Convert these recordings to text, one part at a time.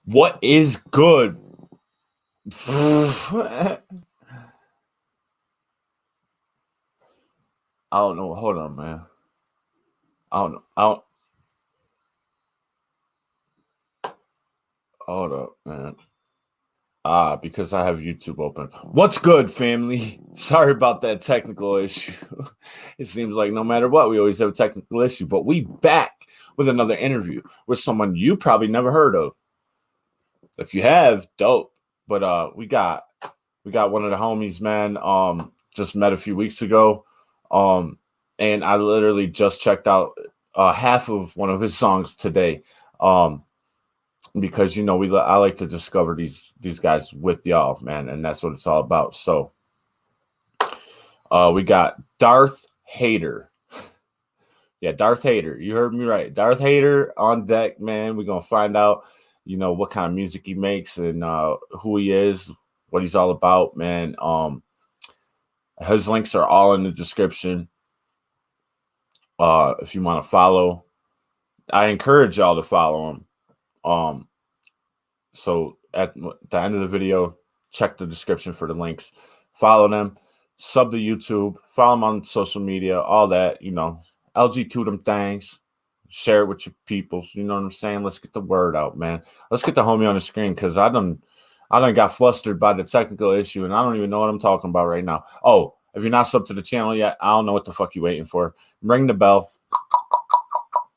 What is good? I don't know. Hold on, man. I don't know. Hold up, man. Because I have YouTube open. What's good, family? Sorry about that technical issue. It seems like no matter what, we always have a technical issue. But we back with another interview with someone you probably never heard of. If you have, dope. But we got one of the homies, man. Just met a few weeks ago. And I literally just checked out half of one of his songs today. Because I like to discover these guys with y'all, man, and that's what it's all about. So we got Darth Hater. Yeah, Darth Hater. You heard me right. Darth Hater on deck, man. We're gonna find out, what kind of music he makes and who he is, what he's all about, man. His links are all in the description. If you want to follow, I encourage y'all to follow him. So at the end of the video, check the description for the links. Follow them, sub to YouTube, follow them on social media, all that, LG2 them things. Share it with your peoples. You know what I'm saying? Let's get the word out, man. Let's get the homie on the screen because I done got flustered by the technical issue and I don't even know what I'm talking about right now. Oh, if you're not subbed to the channel yet, I don't know what the fuck you waiting for. Ring the bell.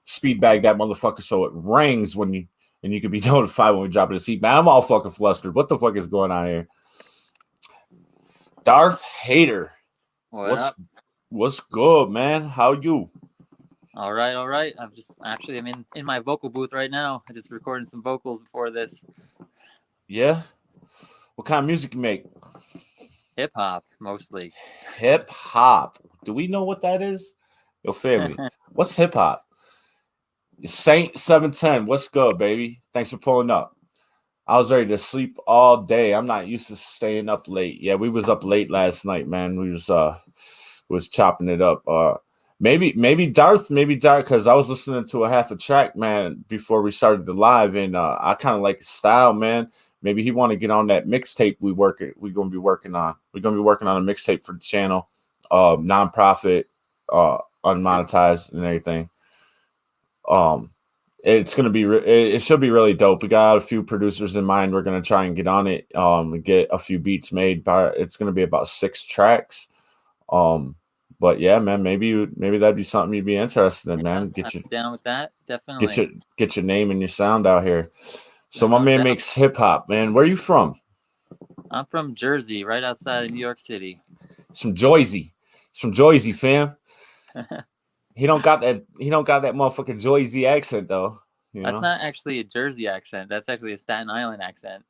Speed bag that motherfucker so it rings when you and you can be notified when we drop it a seat. Man, I'm all fucking flustered. What the fuck is going on here? Darth Hater. What's good, man? How you? All right. I'm in my vocal booth right now. I just recorded some vocals before this. Yeah? What kind of music you make? Hip hop, mostly. Hip hop. Do we know what that is? Yo, family. What's hip hop? Saint 710, what's good, baby? Thanks for pulling up. I was ready to sleep all day. I'm not used to staying up late. Yeah, we was up late last night, man. We was chopping it up. Maybe Darth, because I was listening to a half a track, man, before we started the live, and I kind of like his style, man. Maybe he want to get on that mixtape we're gonna be working on. We're gonna be working on a mixtape for the channel, nonprofit, unmonetized and everything. It's gonna be it should be really dope. We got a few producers in mind. We're gonna try and get on it, get a few beats made. But it's gonna be about 6 tracks. But yeah, man, maybe that'd be something you'd be interested in, man. Get you down with that, definitely. Get your name and your sound out here. So my man makes hip hop, man. Where are you from? I'm from Jersey, right outside of New York City. It's from Jersey. It's from Jersey, fam. He don't got that motherfucking Jersey accent though. That's not actually a Jersey accent. That's actually a Staten Island accent.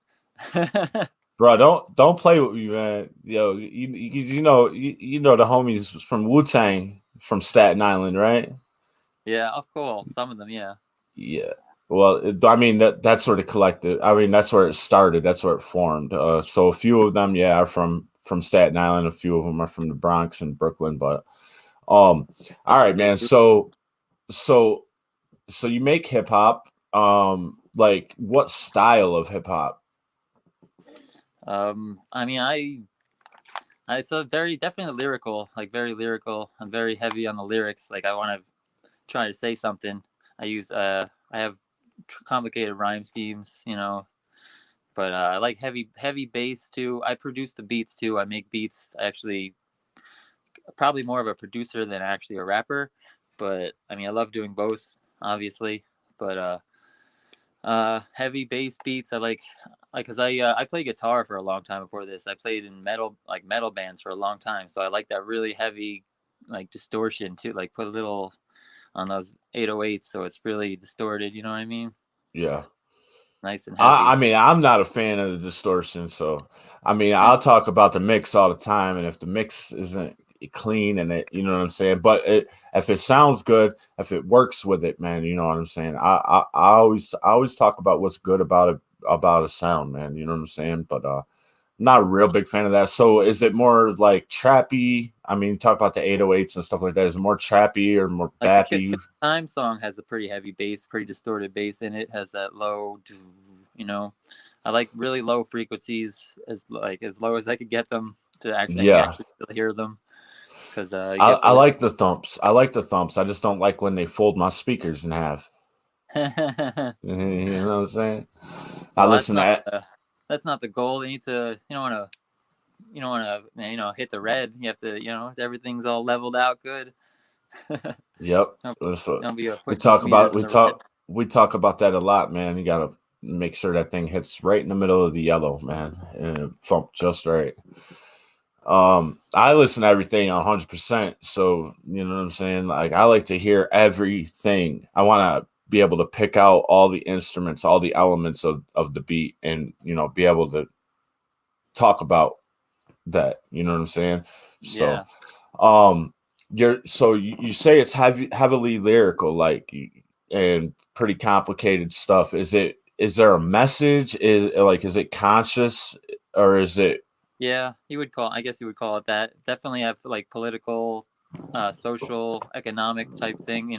Bro, don't play with me, man. Yo, you know the homies from Wu-Tang from Staten Island, right? Yeah, of course. Some of them, yeah. Yeah. Well, I mean that's sort of collective. I mean that's where it started. That's where it formed. So a few of them, yeah, are from Staten Island. A few of them are from the Bronx and Brooklyn, but. All right, man. So you make hip hop. Like what style of hip hop? I mean, it's a definitely lyrical, like very lyrical. I'm very heavy on the lyrics. Like I want to try to say something. I have complicated rhyme schemes, but I like heavy bass too. I produce the beats too. I make beats. I actually probably more of a producer than actually a rapper, but I mean I love doing both, obviously. But heavy bass beats I like because I played guitar for a long time before this. I played in metal bands for a long time, so I like that really heavy like distortion too, like put a little on those 808s so it's really distorted, you know what I mean? Yeah. Nice and heavy. I mean, I'm not a fan of the distortion, so I mean, I'll talk about the mix all the time, and if the mix isn't clean and it, you know what I'm saying, but if it sounds good, if it works with it, man, you know what I'm saying. I always talk about what's good about a sound, man. You know what I'm saying, but not a real big fan of that. So is it more like trappy? I mean, talk about the 808s and stuff like that. Is it more trappy or more bappy? The Time song has a pretty heavy bass, pretty distorted bass in it. Has that low, You know, I like really low frequencies, as low as I could get them to actually Yeah. still hear them. Because you get I the like the thumps. I like the thumps. I just don't like when they fold my speakers in half. You know what I'm saying? I well, listen to that. that's not the goal. You need to, you don't want to, hit the red. You have to, everything's all leveled out good. Yep. Don't be We putting those talk about meters in the red. we talk about that a lot, man. You gotta make sure that thing hits right in the middle of the yellow, man, and thump just right. I listen to everything 100%. So you know what I'm saying. Like I like to hear everything. I want to be able to pick out all the instruments, all the elements of the beat, and be able to talk about that. You know what I'm saying? So, Yeah. you say it's heavily lyrical, like, and pretty complicated stuff. Is there a message? Is it conscious, or is it? Yeah, I guess you would call it that. Definitely have like political, social, economic type thing.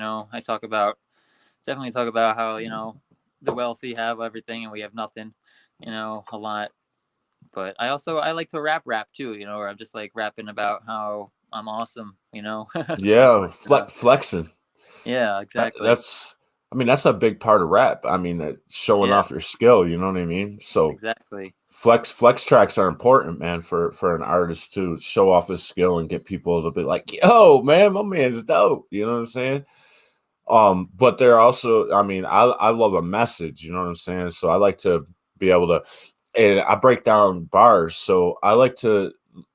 Definitely talk about how, the wealthy have everything and we have nothing, a lot. But I like to rap too, where I'm just like rapping about how I'm awesome, just Yeah, like, flexing. yeah, exactly. That's, I mean, that's a big part of rap. I mean, showing Yeah, off your skill. You know what I mean? So exactly. flex tracks are important, man, for an artist to show off his skill and get people to be like, "Yo, man, my man's dope." You know what I'm saying? But they're also, I mean, I love a message. You know what I'm saying? So I like to be able to, and I break down bars. So I like to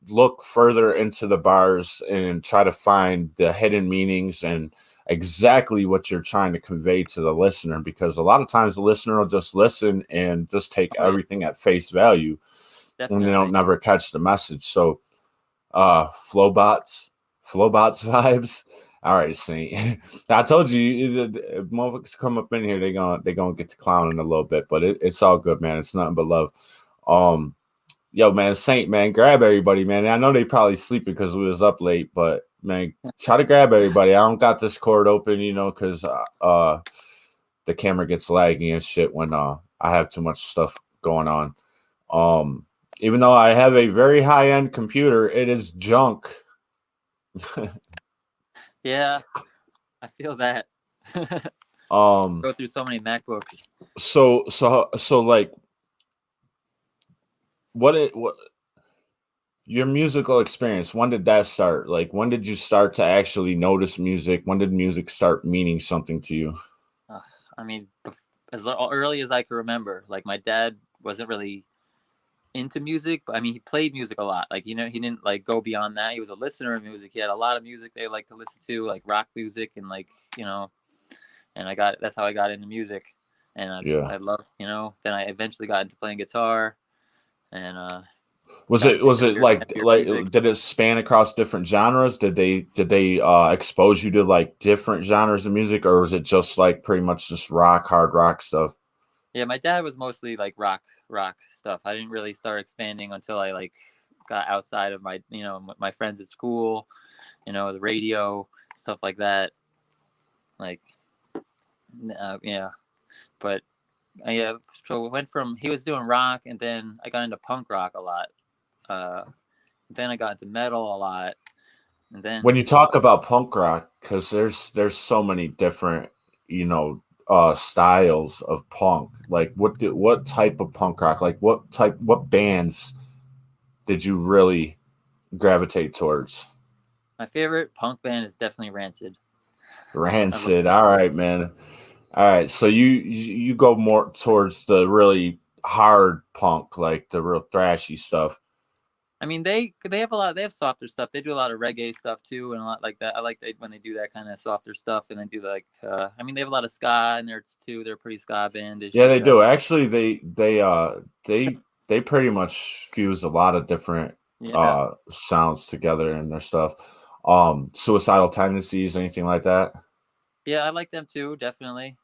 look further into the bars and try to find the hidden meanings and exactly what you're trying to convey to the listener, because a lot of times the listener will just listen and just take Oh yeah, everything at face value and they don't definitely. never catch the message. So flowbots vibes. All right, Saint. I told you, the motherfuckers come up in here, they gonna get to clowning a little bit, but it's all good, man. It's nothing but love. um Yo, man, Saint, man, grab everybody, man. I know they probably sleeping because we was up late, but man, try to grab everybody. I don't got this cord open, because the camera gets laggy and shit when I have too much stuff going on. Um, Even though I have a very high end computer, it is junk. Yeah, I feel that. um, Go through so many MacBooks. so like, what your musical experience? When did that start? Like, when did you start to actually notice music? When did music start meaning something to you? Uh, I mean, as early as I can remember, like my dad wasn't really into music, but I mean, he played music a lot. Like, he didn't like go beyond that. He was a listener of music. He had a lot of music they like to listen to, like rock music and like, and that's how I got into music. And Yeah. I love, then I eventually got into playing guitar and Was got it into was it heavier music. did it span across different genres? Did they expose you to like different genres of music, or was it just like pretty much just hard rock stuff? Yeah, my dad was mostly like rock stuff. I didn't really start expanding until I like got outside of my, my friends at school, the radio, stuff like that. Like, yeah, but yeah, so it went from he was doing rock, and then I got into punk rock a lot. Uh, then I got into metal a lot, and When then you talk about punk rock, because there's so many different, styles of punk. Like, what type of punk rock? Like, what bands did you really gravitate towards? my favorite punk band is definitely Rancid. I love, Rancid. All right, man. All right, so you go more towards the really hard punk, like the real thrashy stuff. I mean, they have a lot. They have softer stuff. They do a lot of reggae stuff too, and a lot like that. I like when they do that kind of softer stuff, and they do like. I mean, they have a lot of ska in there too. They're pretty ska Yeah, bandish. they do. Actually, they pretty much fuse a lot of different Yeah, sounds together in their stuff. Suicidal tendencies, anything like that? yeah, I like them too. Definitely,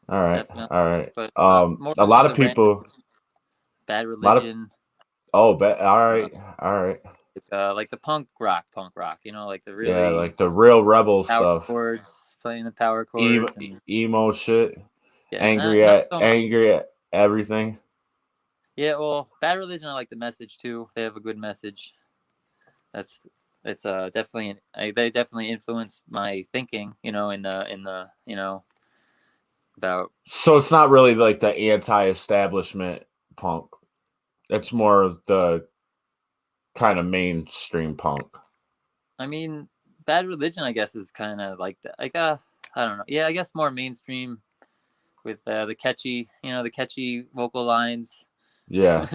All right, definitely. all right. But more A lot more of the Rancid, people, Bad a lot of Religion, all uh, right, all right. like the punk rock. Like the Yeah, really like the real rebel power stuff. chords, playing the power Emo, chords, and emo shit. yeah, Angry not at so much. angry at everything. Yeah, well, Bad Religion, I like the message too. They have a good message. It's definitely they definitely influence my thinking. In the about. So it's not really like the anti-establishment punk. It's more of the kind of mainstream punk. I mean, Bad Religion, I guess, is kind of like that. Like, I don't know. Yeah, I guess more mainstream with the catchy vocal lines. Yeah.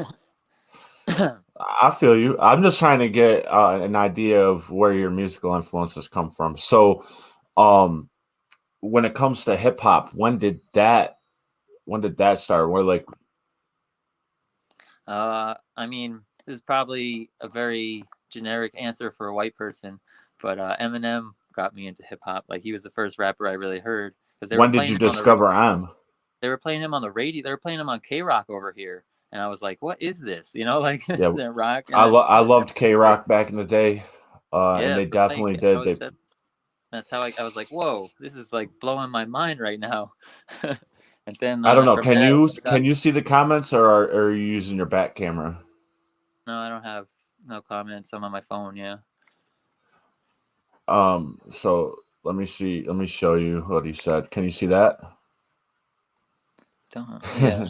I feel you. I'm just trying to get an idea of where your musical influences come from. So, when it comes to hip hop, when did that start? Where like, I mean, this is probably a very generic answer for a white person, but Eminem got me into hip hop. Like, he was the first rapper I really heard because they were when did playing you him on discover M? they were playing him on the radio. They were playing him on K-Rock over here, and I was like, "What is this?" Like, this Yeah, isn't rock. I loved K Like, Rock back in the day, and yeah, they definitely did. that's how I was like, "Whoa, this is like blowing my mind right now." And then I don't know. from that, I got, Can you see the comments, or are you using your back camera? no, I don't have no comments. I'm on my phone. Yeah. So let me see. Let me show you what he said. Can you see that? Yeah.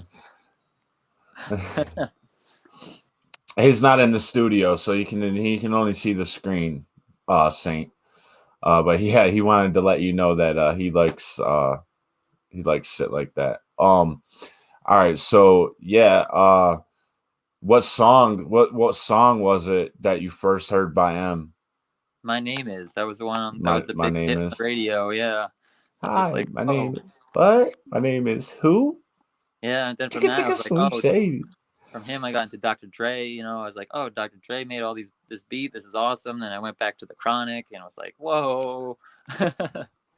He's not in the studio, so he can only see the screen, Saint. But he wanted to let you know that he likes shit like that. All right, so yeah, what song was it that you first heard by M? My Name Is. That was the one. That was the My big name hit on is. the radio. Yeah. I was just Hi, like, my oh, name is. What? My name is who? yeah. And then from Chicka that, I chicka was like, sweet oh, shady. from him, I got into Dr. Dre. I was like, oh, Dr. Dre made all this beat. This is awesome. Then I went back to the Chronic, and I was like, whoa.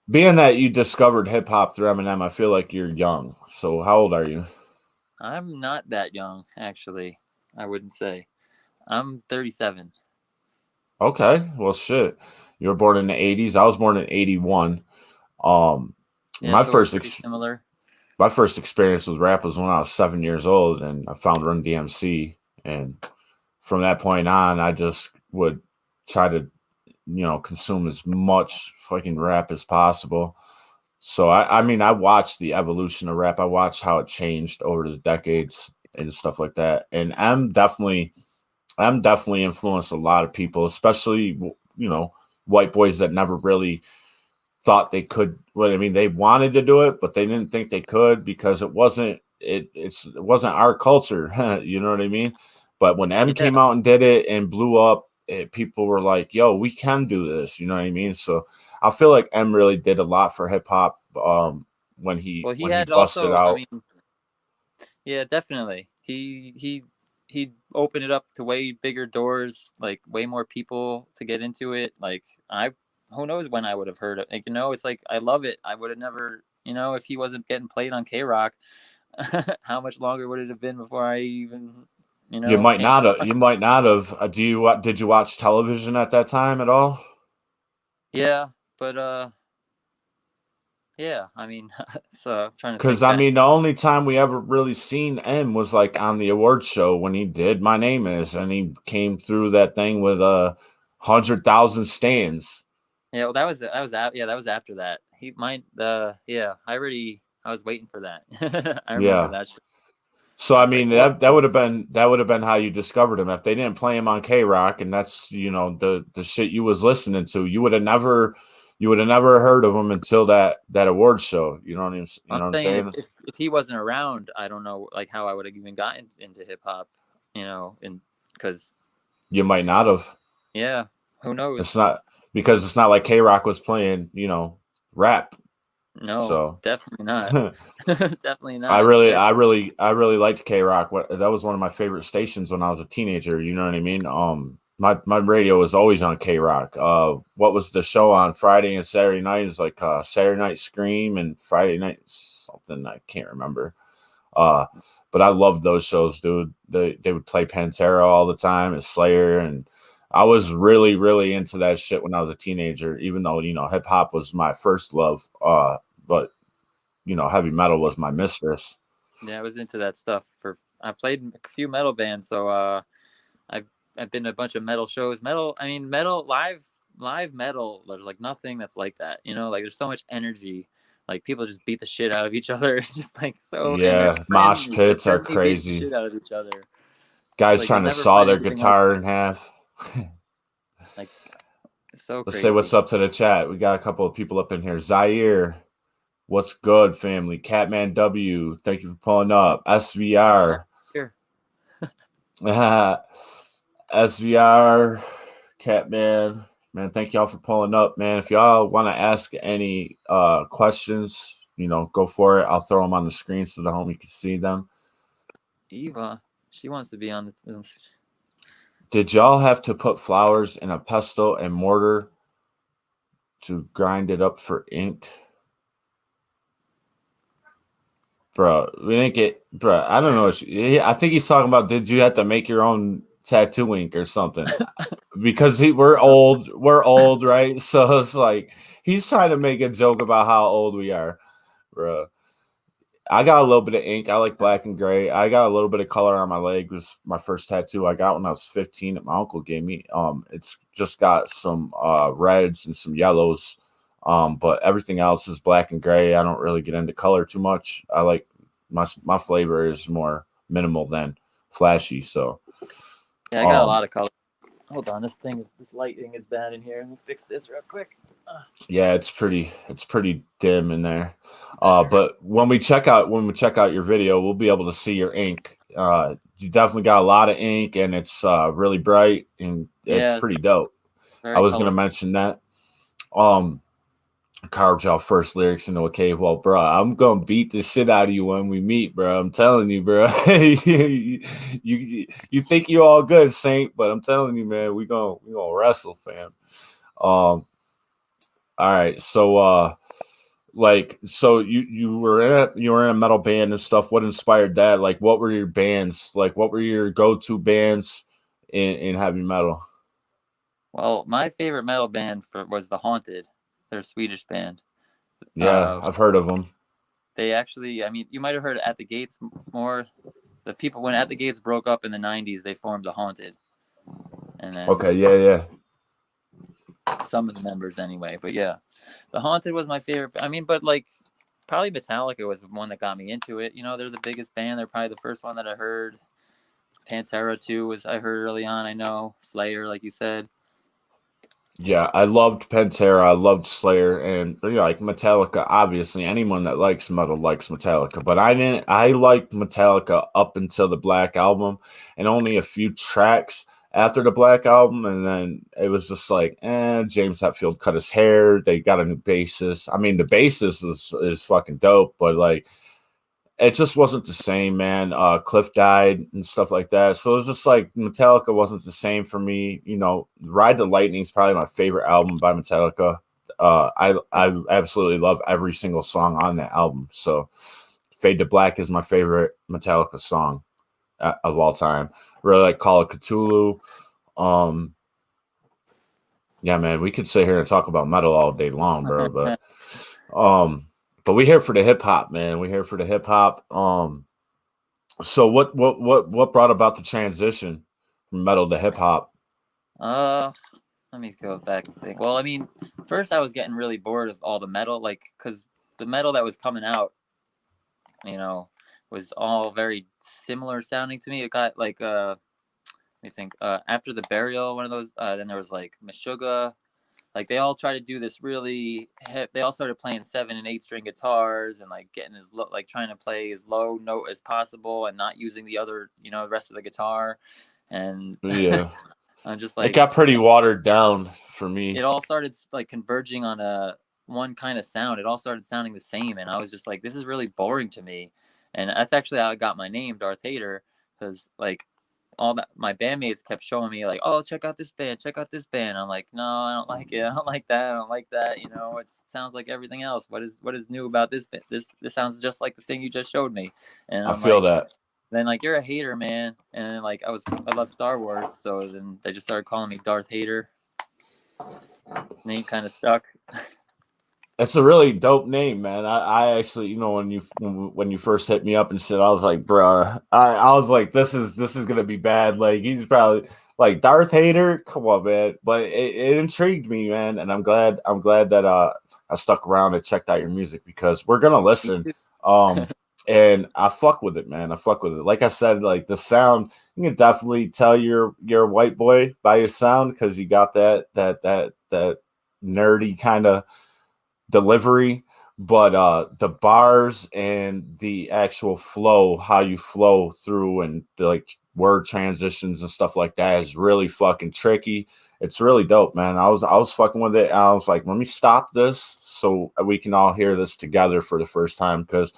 Being that you discovered hip hop through Eminem, I feel like you're young. So how old are you? I'm not that young, actually. I wouldn't say. I'm 37. Okay, well, shit. You were born in the '80s. I was born in '81. Um, Yeah, my so we're first pretty similar. my first experience with rap was when I was 7 years old, and I found Run DMC, and from that point on, I just would try to, consume as much fucking rap as possible. So I mean, I watched the evolution of rap. I watched how it changed over the decades and stuff like that. And I'm definitely influenced a lot of people, especially white boys that never really thought they could. Well, I mean, they wanted to do it, but they didn't think they could because it wasn't our culture. You know what I mean? But when M Yeah. came out and did it and blew up, people were like, "Yo, we can do this." You know what I mean? So I feel like M really did a lot for hip hop when Well, he when he had busted also, I out. mean, yeah, definitely. He opened it up to way bigger doors, like way more people to get into it. Like, who knows when I would have heard it. Like, it's like, I love it. I would have never, if he wasn't getting played on K-Rock, how much longer would it have been before I even, came You across it? might not have. Did you watch television at that time at all? Yeah, but yeah, I mean, so I'm trying to Because think I back. mean, the only time we ever really seen M was like on the awards show when he did "My Name Is," and he came through that thing with 100,000 stands. Yeah, well, that was after that. He might yeah, I was waiting for that. I remember Yeah. that shit. So I I was like, mean, whoa. that would have been how you discovered him. If they didn't play him on K Rock, and that's the shit you was listening to, you would have never heard of him until that awards show. You know what I mean? You I'm know what I'm saying, saying? if he wasn't around, I don't know like how I would have even gotten into hip hop, and because You might not have. yeah, who It's knows? not because it's not like K Rock was playing, rap. No, So definitely not. Definitely I not. really, There's I really, I really liked K Rock. That was one of my favorite stations when I was a teenager. You know what I mean? My radio was always on K Rock. What was the show on Friday and Saturday night? It was like Saturday Night Scream and Friday night something I can't remember. Uh, but I loved those shows, dude. They would play Pantera all the time and Slayer, and I was really, really into that shit when I was a teenager. Even though hip hop was my first love, but heavy metal was my mistress. Yeah, I was into that stuff. I played a few metal bands, so I've been to a bunch of metal shows. Metal live metal. There's like nothing that's like that. Like there's so much energy. Like people just beat the shit out of each other. It's just like so, and they're Yeah, mosh screaming, pits are legitimately beating the crazy. shit out of each other. Guys Like you'll trying to never saw find their anything like guitar that. in half. Like it's so Let's say what's crazy. up to the chat. We got a couple of people up in here. Zaire, what's good, family? Catman W, thank you for pulling up. SVR, Here. SVR, Catman, man, thank y'all for pulling up, man. If y'all want to ask any questions, go for it. I'll throw them on the screen so the homie can see them. Eva, she wants to be on the. Did y'all have to put flowers in a pestle and mortar to grind it up for ink? Bro, we didn't get, bro. I don't know. I think he's talking about, did you have to make your own tattoo ink or something? Because we're old, right? So it's like he's trying to make a joke about how old we are, bro. I got a little bit of ink. I like black and gray. I got a little bit of color on my leg. It was my first tattoo I got when I was 15 that my uncle gave me. It's just got some reds and some yellows. But everything else is black and gray. I don't really get into color too much. I like my flavor is more minimal than flashy. So Yeah, I got a lot of color. Hold on, this lighting is bad in here. Let me fix this real quick. yeah, it's pretty dim in there. But when we check out your video, we'll be able to see your ink. You definitely got a lot of ink, and it's really bright, and it's pretty dope. I was gonna mention that. Carved y'all first lyrics into a cave wall, bro. I'm gonna beat the shit out of you when we meet, bro. I'm telling you, bro. you think you're all good, Saint, but I'm telling you, man, we gonna wrestle, fam. All right, so so you were in a metal band and stuff. What inspired that? Like, what were your bands? Like, what were your go-to bands in heavy metal? Well, my favorite metal band was The Haunted. They're a Swedish band. Yeah, I've heard of them. They actually, you might have heard At the Gates more. The people, when At the Gates broke up in the 90s, they formed The Haunted. And then okay, yeah. Some of the members anyway, but yeah. The Haunted was my favorite. But like probably Metallica was the one that got me into it. They're the biggest band. They're probably the first one that I heard. Pantera too I heard early on, I know. Slayer, like you said. Yeah, I loved Pantera. I loved Slayer, and like Metallica. Obviously, anyone that likes metal likes Metallica. But I didn't. I liked Metallica up until the Black Album, and only a few tracks after the Black Album, and then it was just like, James Hetfield cut his hair. They got a new bassist. I mean, the bassist is fucking dope, but like, it just wasn't the same, man. Cliff died and stuff like that. So it was just like Metallica wasn't the same for me. Ride the Lightning is probably my favorite album by Metallica. I absolutely love every single song on that album. So Fade to Black is my favorite Metallica song of all time. Really like Call of Cthulhu. Yeah, man, we could sit here and talk about metal all day long, bro. But we're here for the hip hop, man. We're here for the hip hop. So what brought about the transition from metal to hip hop? Let me go back and think. Well, first I was getting really bored of all the metal, because the metal that was coming out, was all very similar sounding to me. It got let me think. After the Burial, one of those. Then there was Meshuggah. Like they all tried to do this really. They all started playing 7 and 8 string guitars and getting as low, trying to play as low note as possible and not using the other, the rest of the guitar. And Yeah, I'm just it got pretty watered down for me. It all started converging on one kind of sound. It all started sounding the same, and I was just like, this is really boring to me. And that's actually how I got my name, Darth Hater, because all that my bandmates kept showing me oh, check out this band, check out this band. I'm like, no, I don't like it. I don't like that. I don't like that. It sounds like everything else. What is new about this band? This sounds just like the thing you just showed me. And I feel that. Then you're a hater, man. And then I love Star Wars, so then they just started calling me Darth Hater. Name kind of stuck. It's a really dope name, man. I actually, when you first hit me up and shit, I was like, bro, I was like, this is gonna be bad. Like he's probably like Darth hater. Come on, man. But it intrigued me, man, and I'm glad that I stuck around and checked out your music because we're gonna Me listen. too. And I fuck with it, man. I fuck with it. Like I said, like the sound, you can definitely tell you're a white boy by your sound because you got that nerdy kind of delivery, but the bars and the actual flow, how you flow through and like word transitions and stuff like that is really fucking tricky. It's really dope, man. I was fucking with it. I was like, let me stop this so we can all hear this together for the first time because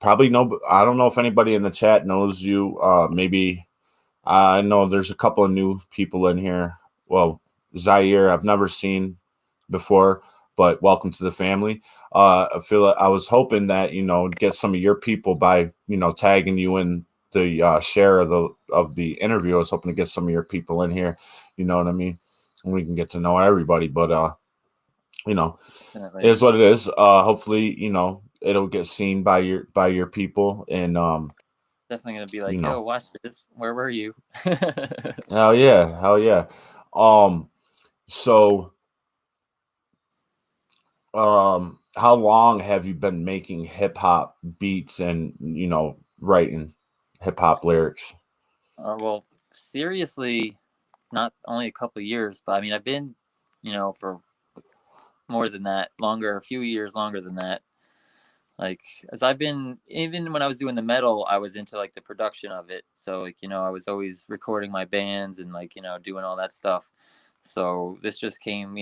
probably no, I don't know if anybody in the chat knows you. Maybe I know there's a couple of new people in here. Well, Zaire, I've never seen before, but welcome to the family. I feel like I was hoping that get some of your people by tagging you in the share of the interview. I was hoping to get some of your people in here. You know what I mean? And we can get to know everybody. But you know, it Definitely. is what it is. Hopefully, it'll get seen by your people and Definitely gonna be you like, know. yo, watch this. Where were you? Hell yeah, hell yeah. Um, so how long have you been making hip hop beats and writing hip hop lyrics? Well, seriously, not only a couple of years, but I mean, I've been, for more than that, longer, a few years longer than that. Like, as I've been, even when I was doing the metal, I was into like the production of it. So, like, I was always recording my bands and like, doing all that stuff. So this just came,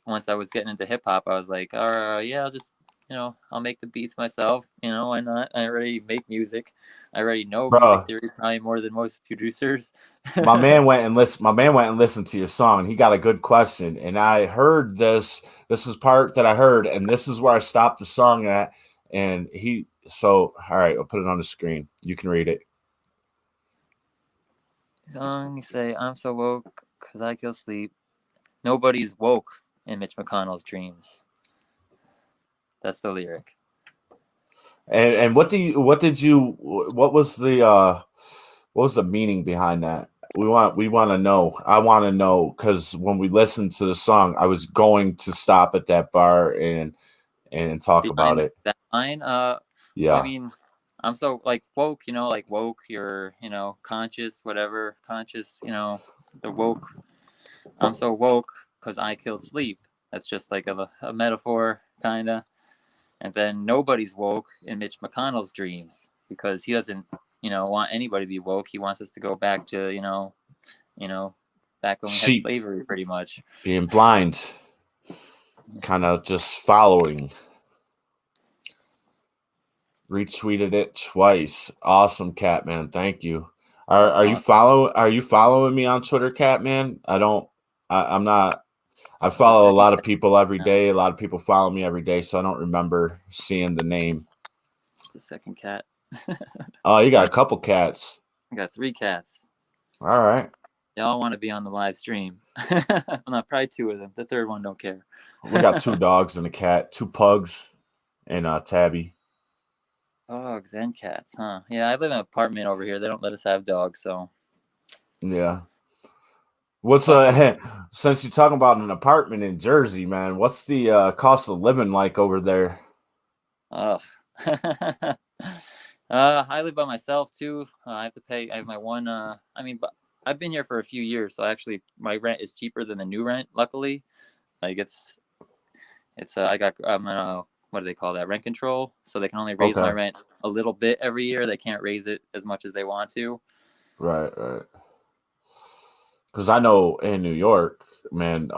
once I was getting into hip hop, I was like, yeah, I'll just, I'll make the beats myself. Why not? I already make music. I already know music Bro, theory probably more than most producers. my man went and listened to your song and he got a good question. And I heard this is part that I heard, and this is where I stopped the song at. And all right, I'll put it on the screen. You can read it. Song, you say, I'm so woke because I kill sleep. Nobody's woke in Mitch McConnell's dreams. That's the lyric. And what was the meaning behind that? We want to know. I want to know because when we listened to the song, I was going to stop at that bar and talk about Behind it. that line, well, I Yeah. mean, I'm so like woke, like woke, you're, conscious, whatever, conscious, the woke. I'm so woke because I killed sleep. That's just like a metaphor, kind of. And then nobody's woke in Mitch McConnell's dreams because he doesn't, want anybody to be woke. He wants us to go back to, back when we had Sheep slavery, pretty much. being blind, kind of just following. Retweeted it twice. Awesome, Catman. Thank you. Are That's are you awesome. following me on Twitter, Catman? I'm not. I It's the follow a second lot of cat people every now. day. A lot of people follow me every day, so I don't remember seeing the name. It's the second cat. Oh, you got a couple cats. I got 3 cats. All right. They all want to be on the live stream. I'm not probably 2 of them. The third one don't care. We got 2 dogs and a cat, 2 pugs, and Tabby. Dogs and cats, huh? Yeah, I live in an apartment over here. They don't let us have dogs, so Yeah. What's plus it's since you're talking about an apartment in Jersey, man? What's the cost of living like over there? ugh. I live by myself too. I have to pay. I have my one. I mean, but I've been here for a few years, so actually my rent is cheaper than the new rent. Luckily, like it's I got what do they call that, rent control, so they can only raise my Okay. rent a little bit every year. They can't raise it as much as they want to. Right, right. Because I know in New York, man,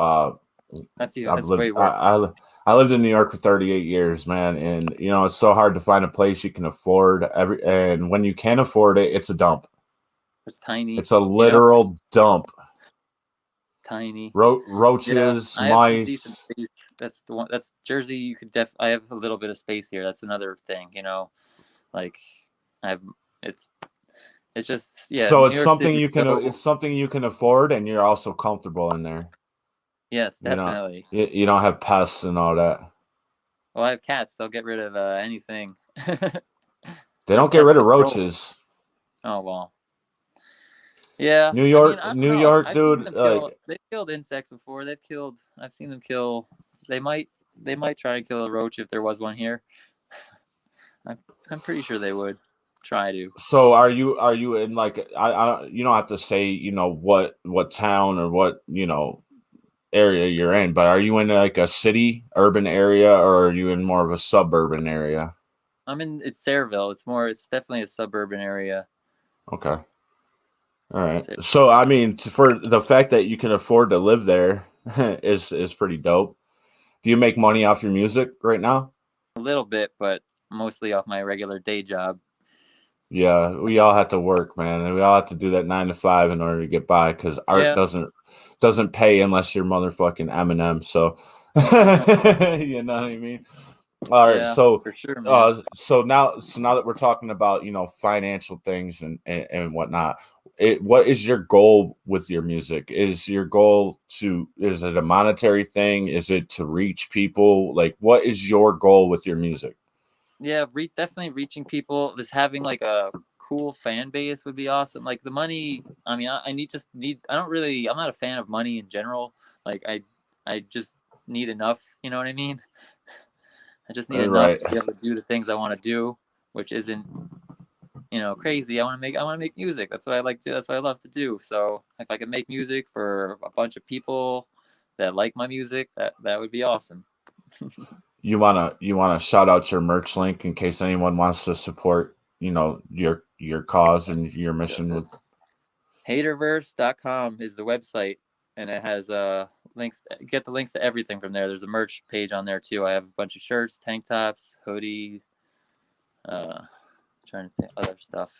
That's way worse. I lived in New York for 38 years, man, and it's so hard to find a place you can afford and when you can afford it, it's a dump. It's tiny, It's a literal dump. tiny. Yeah, Roaches, I have some decent mice. space. That's the one. That's Jersey. You could I have a little bit of space here. That's another thing. Like I have. It's it's just, yeah. So New York City is so. it's something you can afford, and you're also comfortable in there. Yes, You know, definitely. you don't have pests and all that. Well, I have cats. They'll get rid of anything. They They're don't get pest rid of control. roaches. Oh well. Yeah, New I mean, York, I don't New know. York, I've seen dude. them kill. Like, They've killed insects before. They've killed. I've seen them kill. They might. They might try and kill a roach if there was one here. I'm. I'm pretty sure they would try to. so are you in like I you don't have to say what town or what area you're in, but are you in like a city, urban area, or are you in more of a suburban area? I'm in. It's Sayreville. It's more. It's definitely a suburban area. Okay. All right. So So I mean, for the fact that you can afford to live there is pretty dope. Do you make money off your music right now? a little bit, but mostly off my regular day job. Yeah, we all have to work, man, and we all have to do that 9 to 5 in order to get by. Because art Yeah. doesn't pay unless you're motherfucking Eminem. So, you know what I mean. All right, Yeah, so for sure, man. so now that we're talking about financial things and whatnot, what is your goal with your music? Is your goal is it a monetary thing? Is it to reach people? Like, what is your goal with your music? Yeah, definitely reaching people. Just having like a cool fan base would be awesome. Like the money. I mean, I need just need. I don't really. I'm not a fan of money in general. Like I just need enough. You know what I mean? I just need enough Right. to be able to do the things I want to do, which isn't crazy. I want to make music. That's what I like to. That's what I love to do. So if I can make music for a bunch of people that like my music, that would be awesome. You wanna shout out your merch link in case anyone wants to support your cause and your mission with. It's haterverse.com is the website, and it has links. Get the links to everything from there. There's a merch page on there too. I have a bunch of shirts, tank tops, hoodie. Trying to think other stuff.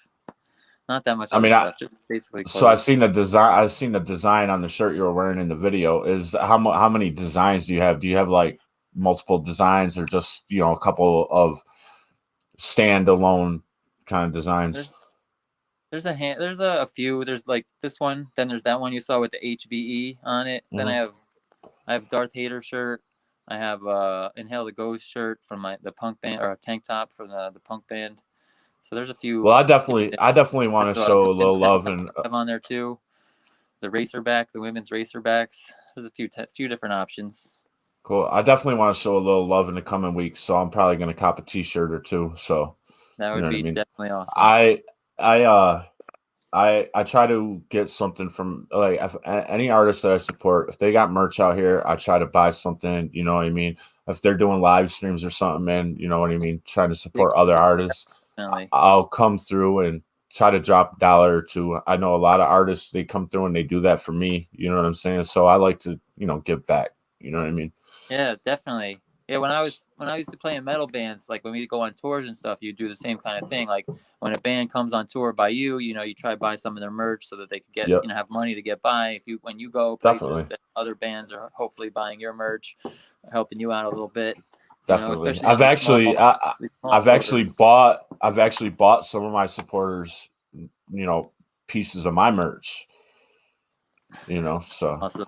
Not that much I other mean, stuff. Just basically so I've clothes. seen the design. I've seen the design on the shirt you were wearing in the video. Is how many designs do you have? Do you have like multiple designs, or just a couple of standalone kind of designs? There's there's a few. There's like this one. Then there's that one you saw with the HVE on it. Then Hmm. I have Darth Hater shirt. I have Inhale the Ghost shirt from the punk band, or a tank top from the punk band. So there's a Well, few. I definitely want to There's a show a women's little tank love top and I have on there too. The racerback, the women's racerbacks. There's a few different options. cool. I definitely want to show a little love in the coming weeks, so I'm probably going to cop a T-shirt or two. So That you would know what I be mean. definitely awesome. I I uh I try to get something from like any artist that I support. If they got merch out here, I try to buy something. You know what I mean? If they're doing live streams or something, man, you know what I mean. Trying to support other artists, Definitely. I'll come through and try to drop a dollar or two. I know a lot of artists, they come through and they do that for me. You know what I'm saying? So I like to give back. You know what I mean? Yeah, definitely. Yeah, when I used to play in metal bands, like when we go on tours and stuff, you do the same kind of thing. Like when a band comes on tour by you, you try to buy some of their merch so that they could get, Yep, have money to get by. If you when you go places definitely, that other bands are hopefully buying your merch, helping you out a little bit, definitely. especially on these small tours. I've actually bought some of my supporters, pieces of my merch. So Awesome.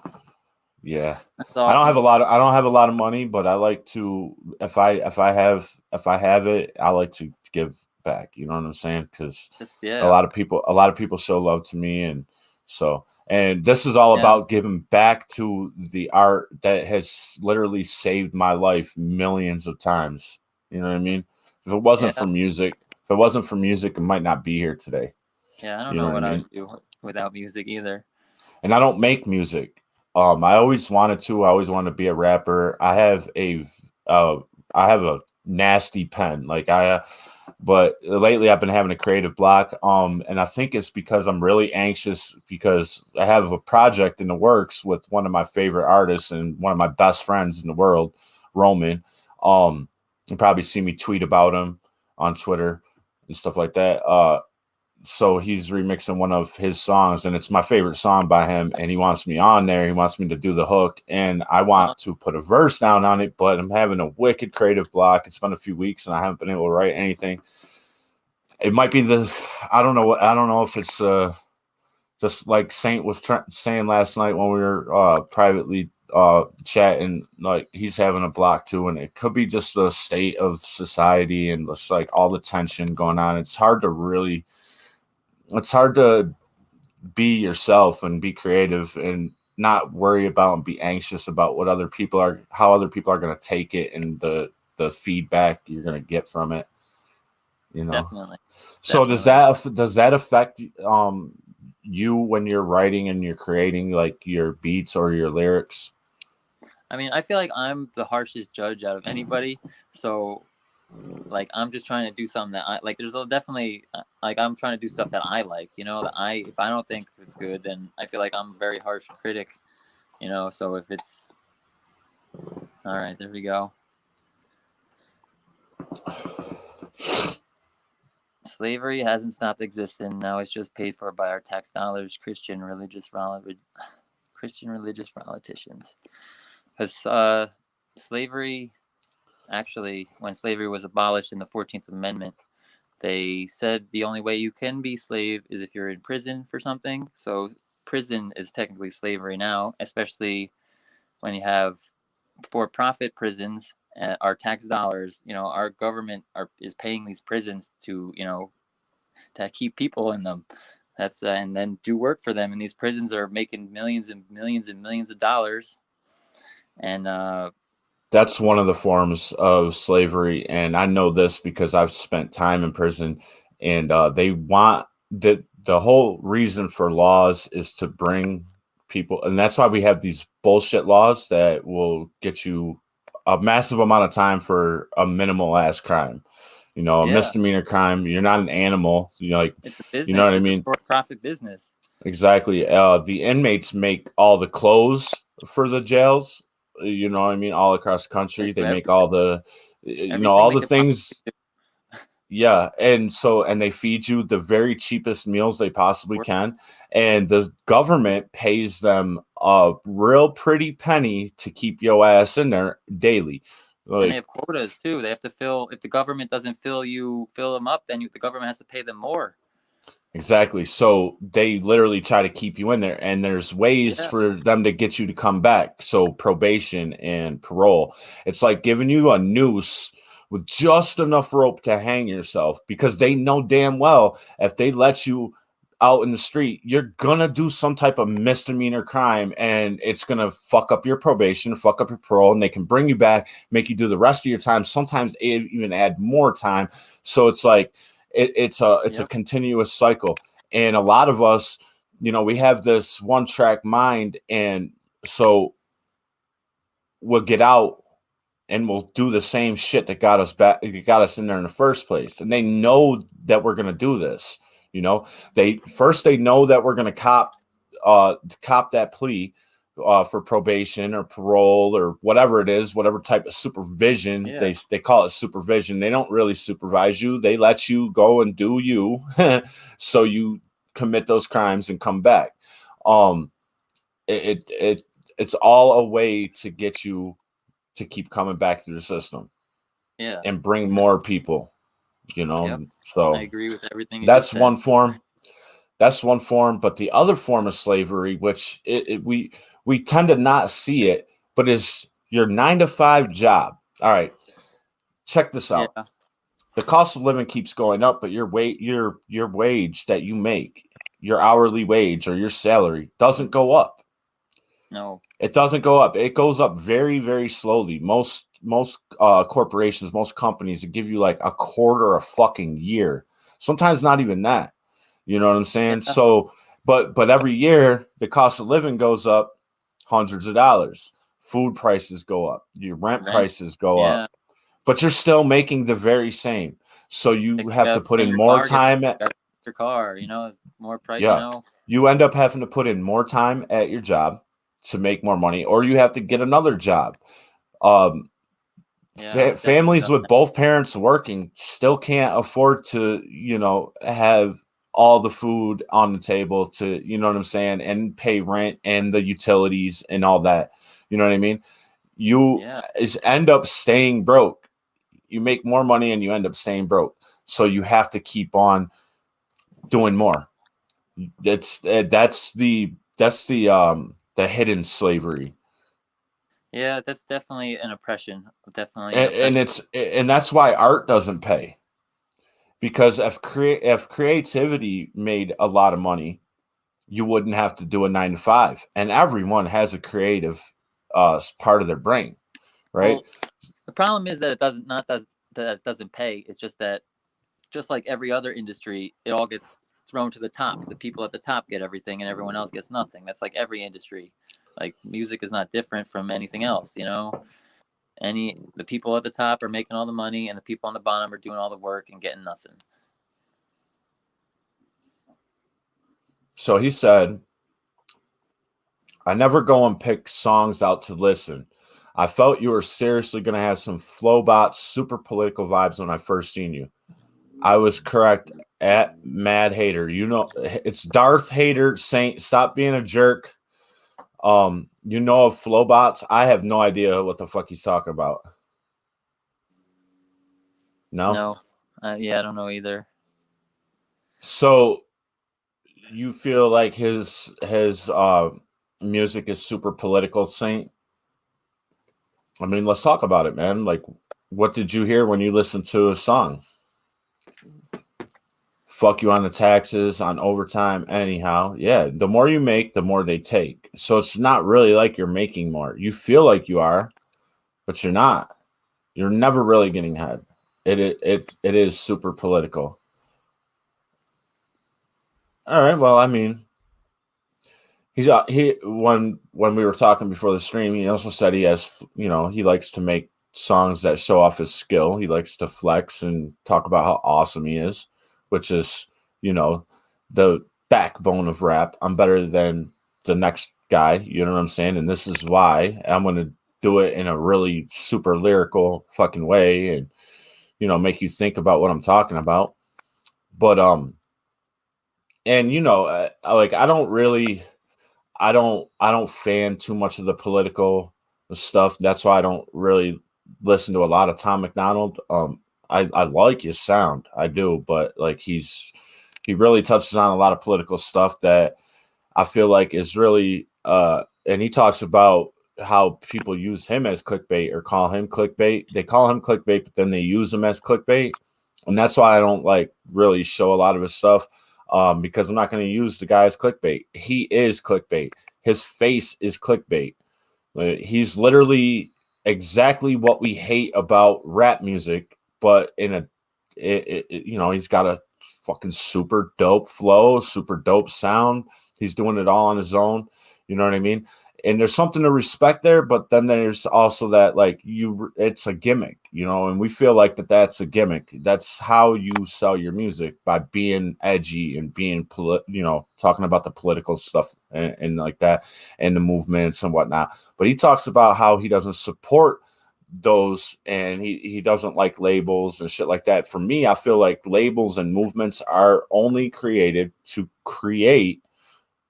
yeah. That's awesome. I don't have a lot of money, but I like to if I have it, I like to give back. You know what I'm saying? Because Yeah, a lot of people show love to me, and this is all yeah, about giving back to the art that has literally saved my life millions of times. You know what I mean? If it wasn't yeah, for music, it might not be here today. yeah. I don't You know know what I what I mean? would do without music either. And I don't make music. I always wanted to. I always wanted to be a rapper. Uh, I have a nasty pen. But lately I've been having a creative block. And I think it's because I'm really anxious because I have a project in the works with one of my favorite artists and one of my best friends in the world, Roman. You probably see me tweet about him on Twitter and stuff like that. So he's remixing one of his songs, and it's my favorite song by him, and he wants me on there. He wants me to do the hook, and I want to put a verse down on it, but I'm having a wicked creative block. It's been a few weeks and I haven't been able to write anything. It might be I don't know if it's just like Saint was saying last night when we were privately chat, and like he's having a block too, and it could be just the state of society and just like all the tension going on. It's hard to be yourself and be creative and not worry about and be anxious about how other people are going to take it and the feedback you're going to get from it. Definitely. So does that affect you when you're writing and you're creating like your beats or your lyrics? I mean, I feel like I'm the harshest judge out of anybody. So like I'm just trying to do something that I like. There's definitely like I'm trying to do stuff that I like, that if I don't think it's good, then I feel like I'm a very harsh critic, so if it's all right, there we go. Slavery hasn't stopped existing. Now it's just paid for by our tax dollars, Christian religious politicians. Because slavery, actually, when slavery was abolished in the 14th Amendment, they said the only way you can be slave is if you're in prison for something. So prison is technically slavery now, especially when you have for-profit prisons. Our tax dollars, our government is paying these prisons to keep people in them. That's and then do work for them. And these prisons are making millions and millions and millions of dollars. And that's one of the forms of slavery, and I know this because I've spent time in prison, and they want the whole reason for laws is to bring people, and that's why we have these bullshit laws that will get you a massive amount of time for a minimal ass crime. A misdemeanor crime, you're not an animal. Like, it's a business. You know what I mean? It's a for-profit business. Exactly. The inmates make all the clothes for the jails. You know what I mean? All across the country, they make all the, all the things. Yeah, and they feed you the very cheapest meals they possibly can, and the government pays them a real pretty penny to keep your ass in there daily. And they have quotas too. They have to fill. If the government doesn't fill them up, then the government has to pay them more. Exactly. So they literally try to keep you in there, and there's ways for them to get you to come back. So probation and parole. It's like giving you a noose with just enough rope to hang yourself, because they know damn well if they let you out in the street, you're gonna do some type of misdemeanor crime, and it's gonna fuck up your probation, fuck up your parole, and they can bring you back, make you do the rest of your time, sometimes even add more time. So it's like it's a continuous cycle. And a lot of us, we have this one track mind, and so we'll get out and we'll do the same shit that got us back, got us in there in the first place. And they know that we're going to do this. They know that we're going to cop that plea for probation or parole or whatever it is, whatever type of supervision. They call it supervision. They don't really supervise you. They let you go and do you so you commit those crimes and come back. It's all a way to get you to keep coming back through the system, and bring more people, So I agree with everything. That's one form. But the other form of slavery, which we tend to not see it, but is your 9-to-5 job. All right, check this out. The cost of living keeps going up, but your wage that you make, your hourly wage or your salary, doesn't go up. No, it doesn't go up. It goes up very, very slowly. Most corporations, most companies, give you like a quarter a fucking year. Sometimes not even that. You know what I'm saying? Yeah. So, but every year the cost of living goes up hundreds of dollars. Food prices go up. Your rent prices go up. But you're still making the very same. So you have to put in more time at your car. More price. You end up having to put in more time at your job to make more money, or you have to get another job. Families with both parents working still can't afford to, have all the food on the table to, you know what I'm saying, and pay rent and the utilities and all that. You know what I mean? You end up staying broke. You make more money and you end up staying broke. So you have to keep on doing more. That's the hidden slavery. Yeah, that's definitely an oppression. Definitely an And oppression. and that's why art doesn't pay. Because if creativity made a lot of money, you wouldn't have to do a 9 to 5. And everyone has a creative part of their brain, right? Well, the problem is that that it doesn't pay. It's just that, just like every other industry, it all gets thrown to the top. The people at the top get everything, and everyone else gets nothing. That's like every industry. Like music is not different from anything else. You know, the people at the top are making all the money, and the people on the bottom are doing all the work and getting nothing. So he said, I never go and pick songs out to listen. I felt you were seriously going to have some Flowbot super political vibes when I first seen you. I was correct at Mad Hater. You know, it's Darth Hater saying, stop being a jerk. You know of Flowbots? I have no idea what the fuck he's talking about. No? No. Yeah, I don't know either. So you feel like his music is super political, Saint? I mean, let's talk about it, man. Like, what did you hear when you listened to a song? Fuck you on the taxes, on overtime, anyhow. Yeah, the more you make, the more they take. So it's not really like you're making more. You feel like you are, but you're not. You're never really getting ahead. It is super political. All right. Well, I mean, he when we were talking before the stream, he also said he has, you know, he likes to make songs that show off his skill. He likes to flex and talk about how awesome he is, which is, you know, the backbone of rap. I'm better than the next guy, you know what I'm saying? And this is why I'm going to do it in a really super lyrical fucking way and, you know, make you think about what I'm talking about. But and you know, like I don't fan too much of the political stuff. That's why I don't really listen to a lot of Tom McDonald. I like his sound, I do, but like he really touches on a lot of political stuff that I feel like is really and he talks about how people use him as clickbait or call him clickbait. They call him clickbait, but then they use him as clickbait. And that's why I don't like really show a lot of his stuff. Because I'm not going to use the guy's clickbait. He is clickbait. His face is clickbait. He's literally exactly what we hate about rap music, but in a, you know, he's got a fucking super dope flow, super dope sound. He's doing it all on his own. You know what I mean? And there's something to respect there, but then there's also that like it's a gimmick, you know, and we feel like that's a gimmick. That's how you sell your music, by being edgy and being you know, talking about the political stuff and like that and the movements and whatnot. But he talks about how he doesn't support those and he doesn't like labels and shit like that. For me, I feel like labels and movements are only created to create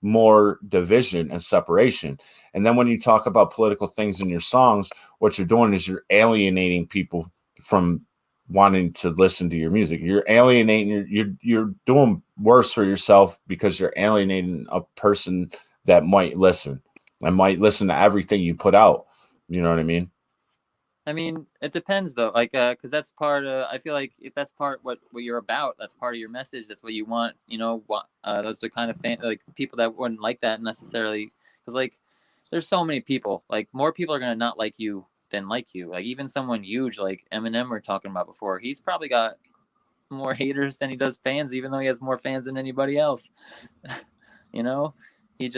more division and separation. And then when you talk about political things in your songs, what you're doing is you're alienating people from wanting to listen to your music. You're alienating, you're doing worse for yourself because you're alienating a person that might listen and might listen to everything you put out. You know what I mean? I mean, it depends though, like, because that's part of. I feel like if that's what you're about, that's part of your message. That's what you want. You know, those are the kind of like people that wouldn't like that necessarily, because like, there's so many people. Like, more people are gonna not like you than like you. Like, even someone huge like Eminem we're talking about before, he's probably got more haters than he does fans, even though he has more fans than anybody else. You know,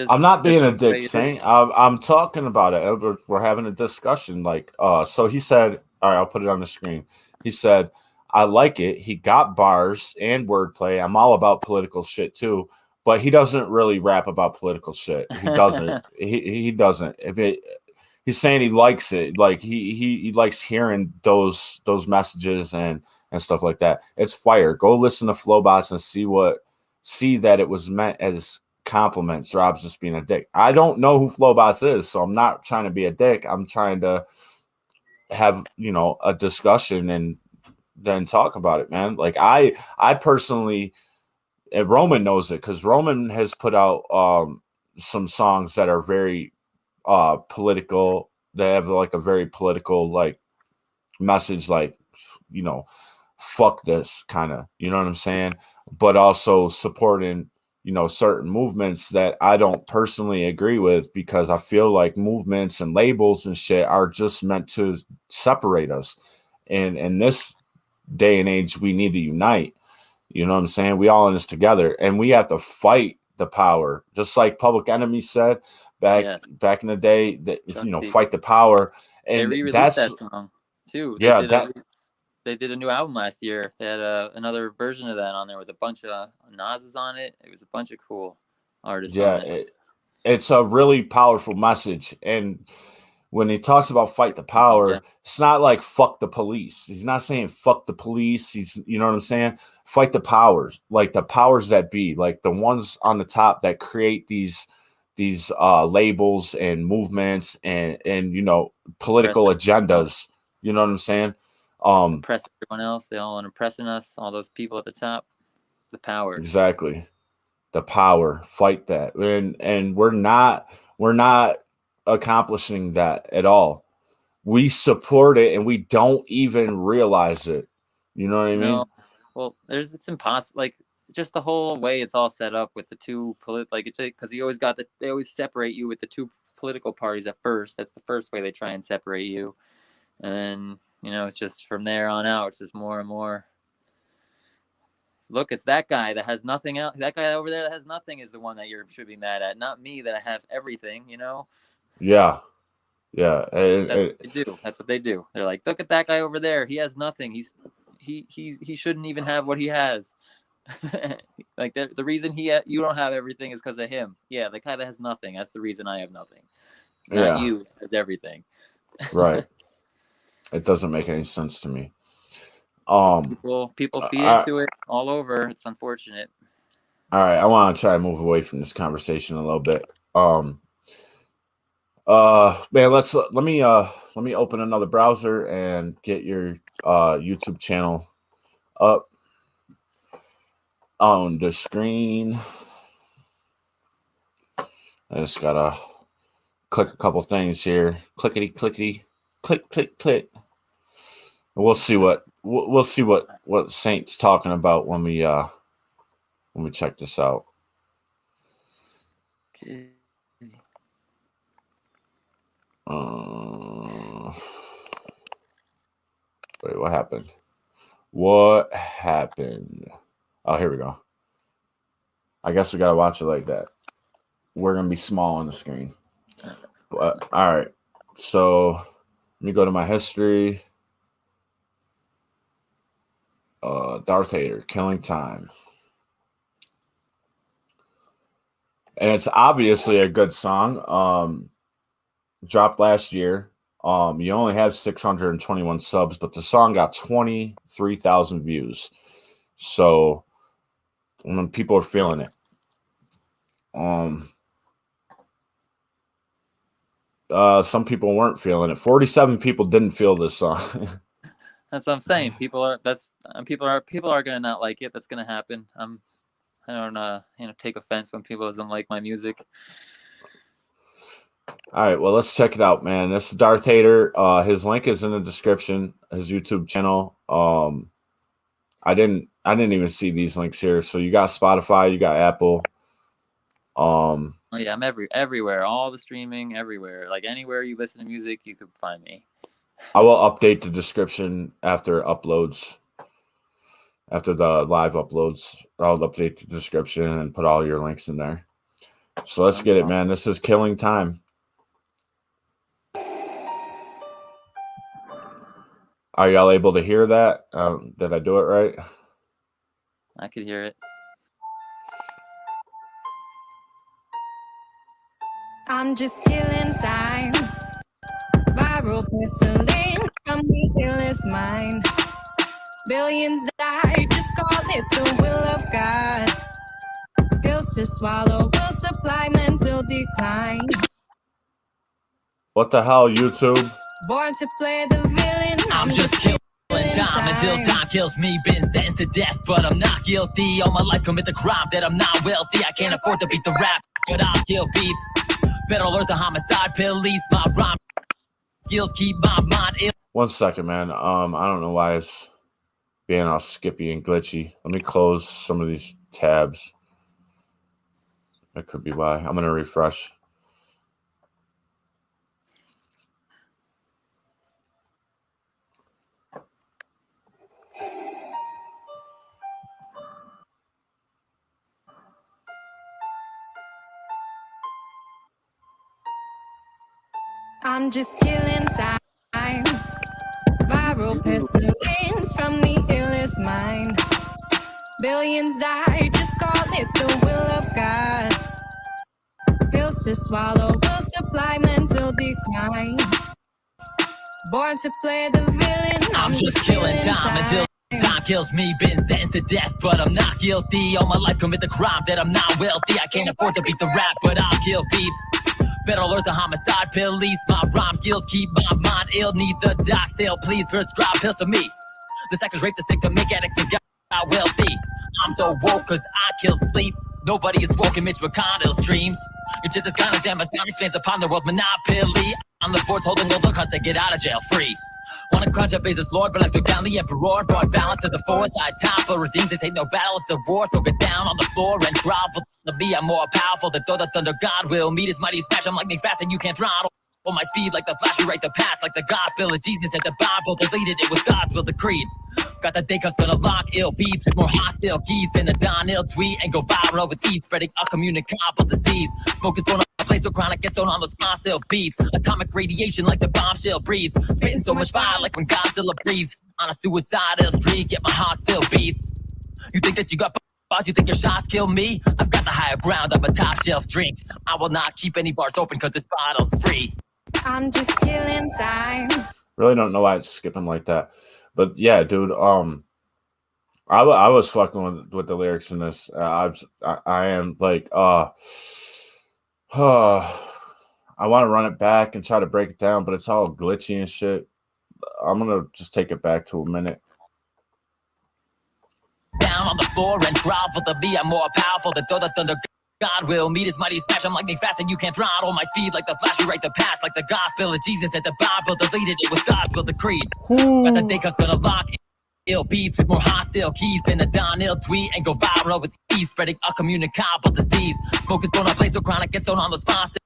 I'm not that's being a just the dick, way it Saint. is. I'm talking about it. We're having a discussion. Like, so he said, all right, I'll put it on the screen. He said, I like it. He got bars and wordplay. I'm all about political shit too, but he doesn't really rap about political shit. He doesn't. He doesn't. He's saying he likes it. Like he likes hearing those messages and stuff like that. It's fire. Go listen to Flowbots and see that it was meant as compliments. Rob's just being a dick. I don't know who Flowbots is, so I'm not trying to be a dick. I'm trying to have, you know, a discussion and then talk about it, man. Like I personally, and Roman knows it because Roman has put out some songs that are very political they have like a very political like message, like, you know, fuck this kind of, you know what I'm saying? But also supporting, you know, certain movements that I don't personally agree with, because I feel like movements and labels and shit are just meant to separate us. And in this day and age, we need to unite. You know what I'm saying? We all in this together, and we have to fight the power, just like Public Enemy said back in the day, that, you know, fight the power. They And re-released that's that song too. yeah, They did a new album last year. They had another version of that on there with a bunch of Nas was on it. It was a bunch of cool artists on it. It's a really powerful message. And when he talks about fight the power, it's not like fuck the police. He's not saying fuck the police. He's, you know what I'm saying? Fight the powers, like the powers that be, like the ones on the top that create these labels and movements and you know, political agendas. You know what I'm saying? Impress everyone else. They all want impressing us. All those people at the top. The power. Exactly. The power. Fight that. And we're not accomplishing that at all. We support it and we don't even realize it. You know what I mean? Well, it's impossible. Like, just the whole way it's all set up with the two like, it's because they always separate you with the two political parties at first. That's the first way they try and separate you. And then, you know, it's just from there on out, it's just more and more. Look, it's that guy that has nothing else. That guy over there that has nothing is the one that you should be mad at, not me that I have everything, you know? Yeah. That's what they do. That's what they do. They're like, look at that guy over there. He has nothing. He shouldn't even have what he has. Like, the reason you don't have everything is because of him. Yeah, the guy that has nothing. That's the reason I have nothing. Not you has everything. Right. It doesn't make any sense to me. People feed into it all over. It's unfortunate. All right, I want to try to move away from this conversation a little bit. Man, let me open another browser and get your YouTube channel up on the screen. I just gotta click a couple things here. Clickety, clickety, click, click, click. We'll see what Saint's talking about when we check this out. Okay. Wait, what happened? What happened? Oh, here we go. I guess we gotta watch it like that. We're gonna be small on the screen. But, all right. So let me go to my history. Darth Hater, Killing Time. And it's obviously a good song. Dropped last year. You only have 621 subs, but the song got 23,000 views. So people are feeling it. Some people weren't feeling it. 47 people didn't feel this song. That's what I'm saying. People are gonna not like it. That's gonna happen. I don't take offense when people doesn't like my music. All right, well, let's check it out, man. This is Darth Hater. His link is in the description. His YouTube channel. I didn't even see these links here. So you got Spotify, you got Apple. Oh yeah, I'm everywhere. All the streaming, everywhere. Like, anywhere you listen to music, you could find me. I will update the description after uploads. After the live uploads, I'll update the description and put all your links in there. So let's get it, man. This is Killing Time. Are y'all able to hear that? Did I do it right? I could hear it. I'm just killing time. Viral whistling from me, kill his mind. Billions die, just call it the will of God. Pills to swallow will supply mental decline. What the hell, YouTube? Born to play the villain. I'm just killing time until time kills me. Been sentenced to death, but I'm not guilty. All my life commit the crime that I'm not wealthy. I can't afford to beat the rap, but I'll kill beats. Better alert the homicide police. My rhyme skills keep my mind ill. 1 second, man. I don't know why it's being all skippy and glitchy. Let me close some of these tabs. That could be why. I'm gonna refresh. I'm just killing time. Viral pestilence from the illest mind. Billions die, just call it the will of God. Pills to swallow will supply mental decline. Born to play the villain, I'm just killing time until time kills me. Been sentenced to death, but I'm not guilty. All my life commit the crime that I'm not wealthy. I can't afford to beat the rap, but I'll kill beats. Better alert the homicide police. My rhyme skills keep my mind ill. Need the doc sale, please prescribe pills to me. The seconds rape the sick to make addicts and got wealthy. I'm so woke cause I kill sleep. Nobody is woke in Mitch McConnell's dreams. You're just as kind as Amazon expands upon the world monopoly. On the boards holding gold cause I get out of jail free. Wanna crunch up Jesus Lord, but I took down the emperor. Brought balance to the force. I topple regimes, this ain't no battle, it's a war. So get down on the floor and grovel. To me, I'm more powerful than throw the thunder. God will meet his mighty smash. I'm lightning fast and you can't throttle. On my speed like the flash, you write the past like the gospel of Jesus and the Bible. Deleted it with God's will decreed. Got the day cause gonna lock ill beats with more hostile keys than a Don-ill tweet and go viral with ease, spreading a communicable disease. Smoke is going on a place so chronic gets thrown on those fossil beats. Atomic radiation like the bombshell breeds. Spitting so much fire like when Godzilla breathes. On a suicidal streak, yet my heart still beats. You think that you got bars, you think your shots kill me? I've got the higher ground, I'm a top shelf drink. I will not keep any bars open cause this bottle's free. I'm just killing time. Really don't know why it's skipping like that. But yeah, dude, I was fucking with the lyrics in this. I am like, I want to run it back and try to break it down, but it's all glitchy and shit. I'm gonna just take it back to a minute. Down on the floor and grovel to me, I'm more powerful than throw the thunder. God will meet his mighty smash. I'm lightning fast and you can't throttle my speed like the flash. You write the past like the gospel of Jesus and the Bible. Deleted it with God's will decreed. Got the day cause gonna lock ill beats with more hostile keys than a Don-ill tweet and go viral with ease, spreading a communicable disease. Smoke is gonna play so chronic gets thrown on those fossil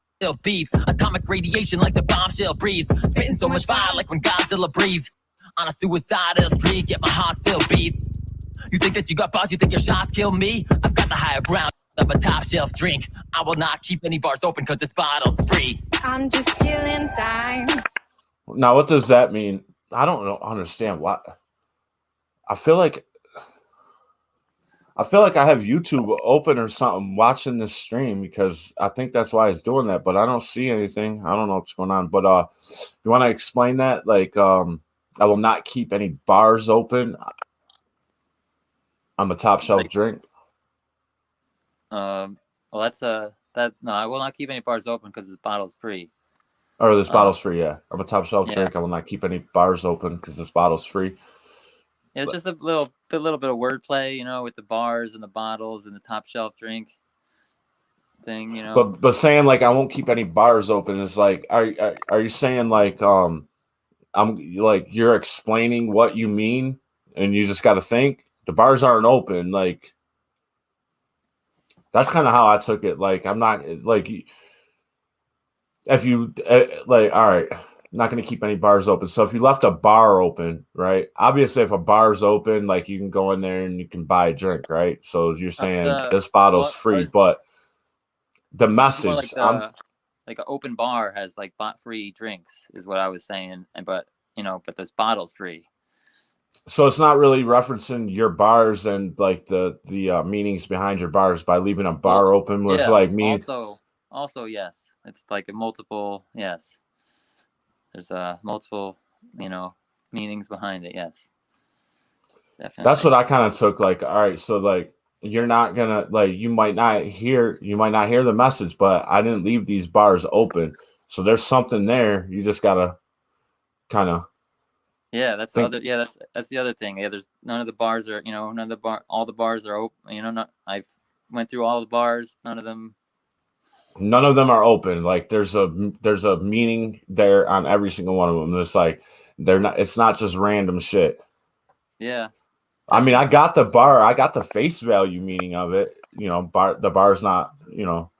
beats. Atomic radiation like the bombshell breeds. Spitting so much fire like when Godzilla breathes. On a suicidal streak, yet my heart still beats. You think that you got bars, you think your shots kill me? I've got the higher ground, I'm a top shelf drink. I will not keep any bars open cause this bottle's free. I'm just killing time. Now, what does that mean? I don't understand what. I feel like I have YouTube open or something watching this stream because I think that's why it's doing that, but I don't see anything. I don't know what's going on. But you want to explain that? Like, I will not keep any bars open. I'm a top shelf drink. Well, that's that. No, I will not keep any bars open because this bottle's free. Or this bottle's free, yeah. I'm a top shelf Yeah. drink. I will not keep any bars open because this bottle's free. Yeah, it's just a little bit of wordplay, you know, with the bars and the bottles and the top shelf drink thing, you know. But saying like I won't keep any bars open is like, are you saying like I'm like you're explaining what you mean and you just got to think the bars aren't open, like. That's kind of how I took it. Like, I'm not like, if you like, all right, I'm not going to keep any bars open. So if you left a bar open, right? Obviously, if a bar's open, like you can go in there and you can buy a drink, right? So you're saying this bottle's free, but the message, like an open bar has like free drinks is what I was saying. But this bottle's free. So it's not really referencing your bars and like the meanings behind your bars by leaving a bar open was like me. Also, yes, it's like a multiple. Yes, there's multiple, meanings behind it. Yes, definitely. That's what I kind of took. Like, all right, so like you're not gonna like you might not hear the message, but I didn't leave these bars open, so there's something there. You just gotta kind of. Yeah, that's the other thing. Yeah, there's none of the bars are, all the bars are open. I've went through all the bars. None of them None of them are open. Like there's a meaning there on every single one of them. It's like they're not. It's not just random shit. Yeah. I mean, I got the face value meaning of it. You know, the bar's not. You know,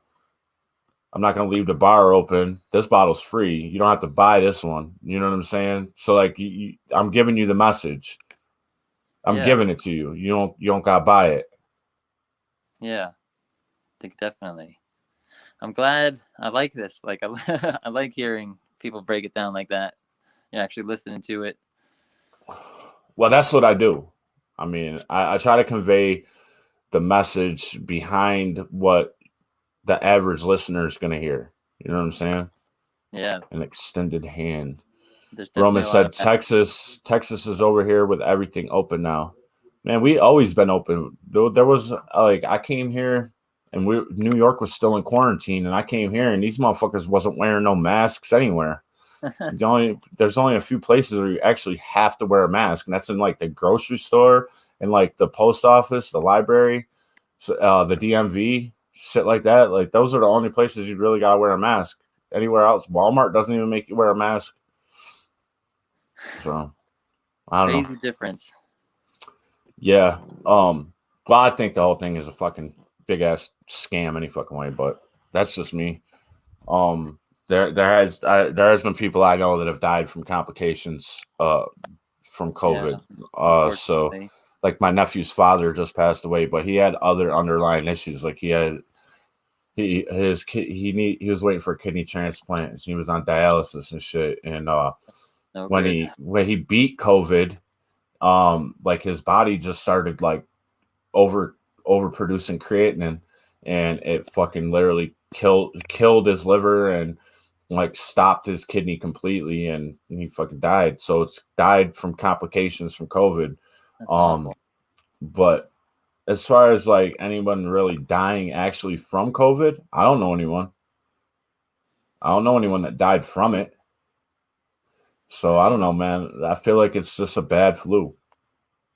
I'm not gonna leave the bar open. This bottle's free. You don't have to buy this one. You know what I'm saying? So like, I'm giving you the message. I'm giving it to you. You don't gotta buy it. Yeah, I think definitely. I'm glad. I like this. Like I like hearing people break it down like that. You're actually listening to it. Well, that's what I do. I mean, I try to convey the message behind what the average listener is going to hear. You know what I'm saying? Yeah. An extended hand. Roman said Texas is over here with everything open now. Man, we always been open. There was like I came here and New York was still in quarantine, and I came here and these motherfuckers wasn't wearing no masks anywhere. There's only a few places where you actually have to wear a mask, and that's in like the grocery store and like the post office, the library, the DMV, shit like that. Like those are the only places you really gotta wear a mask. Anywhere else, Walmart doesn't even make you wear a mask. So I don't know. Crazy difference. Yeah. Well, I think the whole thing is a fucking big ass scam any fucking way, but that's just me. There has been people I know that have died from complications from COVID. So like my nephew's father just passed away, but he had other underlying issues. Like he was waiting for a kidney transplant, and he was on dialysis and shit. And when he beat COVID, like his body just started like overproducing creatinine, and it fucking literally killed his liver and like stopped his kidney completely, and he fucking died. So it's died from complications from COVID. That's awful. But as far as like anyone really dying actually from COVID, I don't know anyone. I don't know anyone that died from it. So I don't know, man. I feel like it's just a bad flu.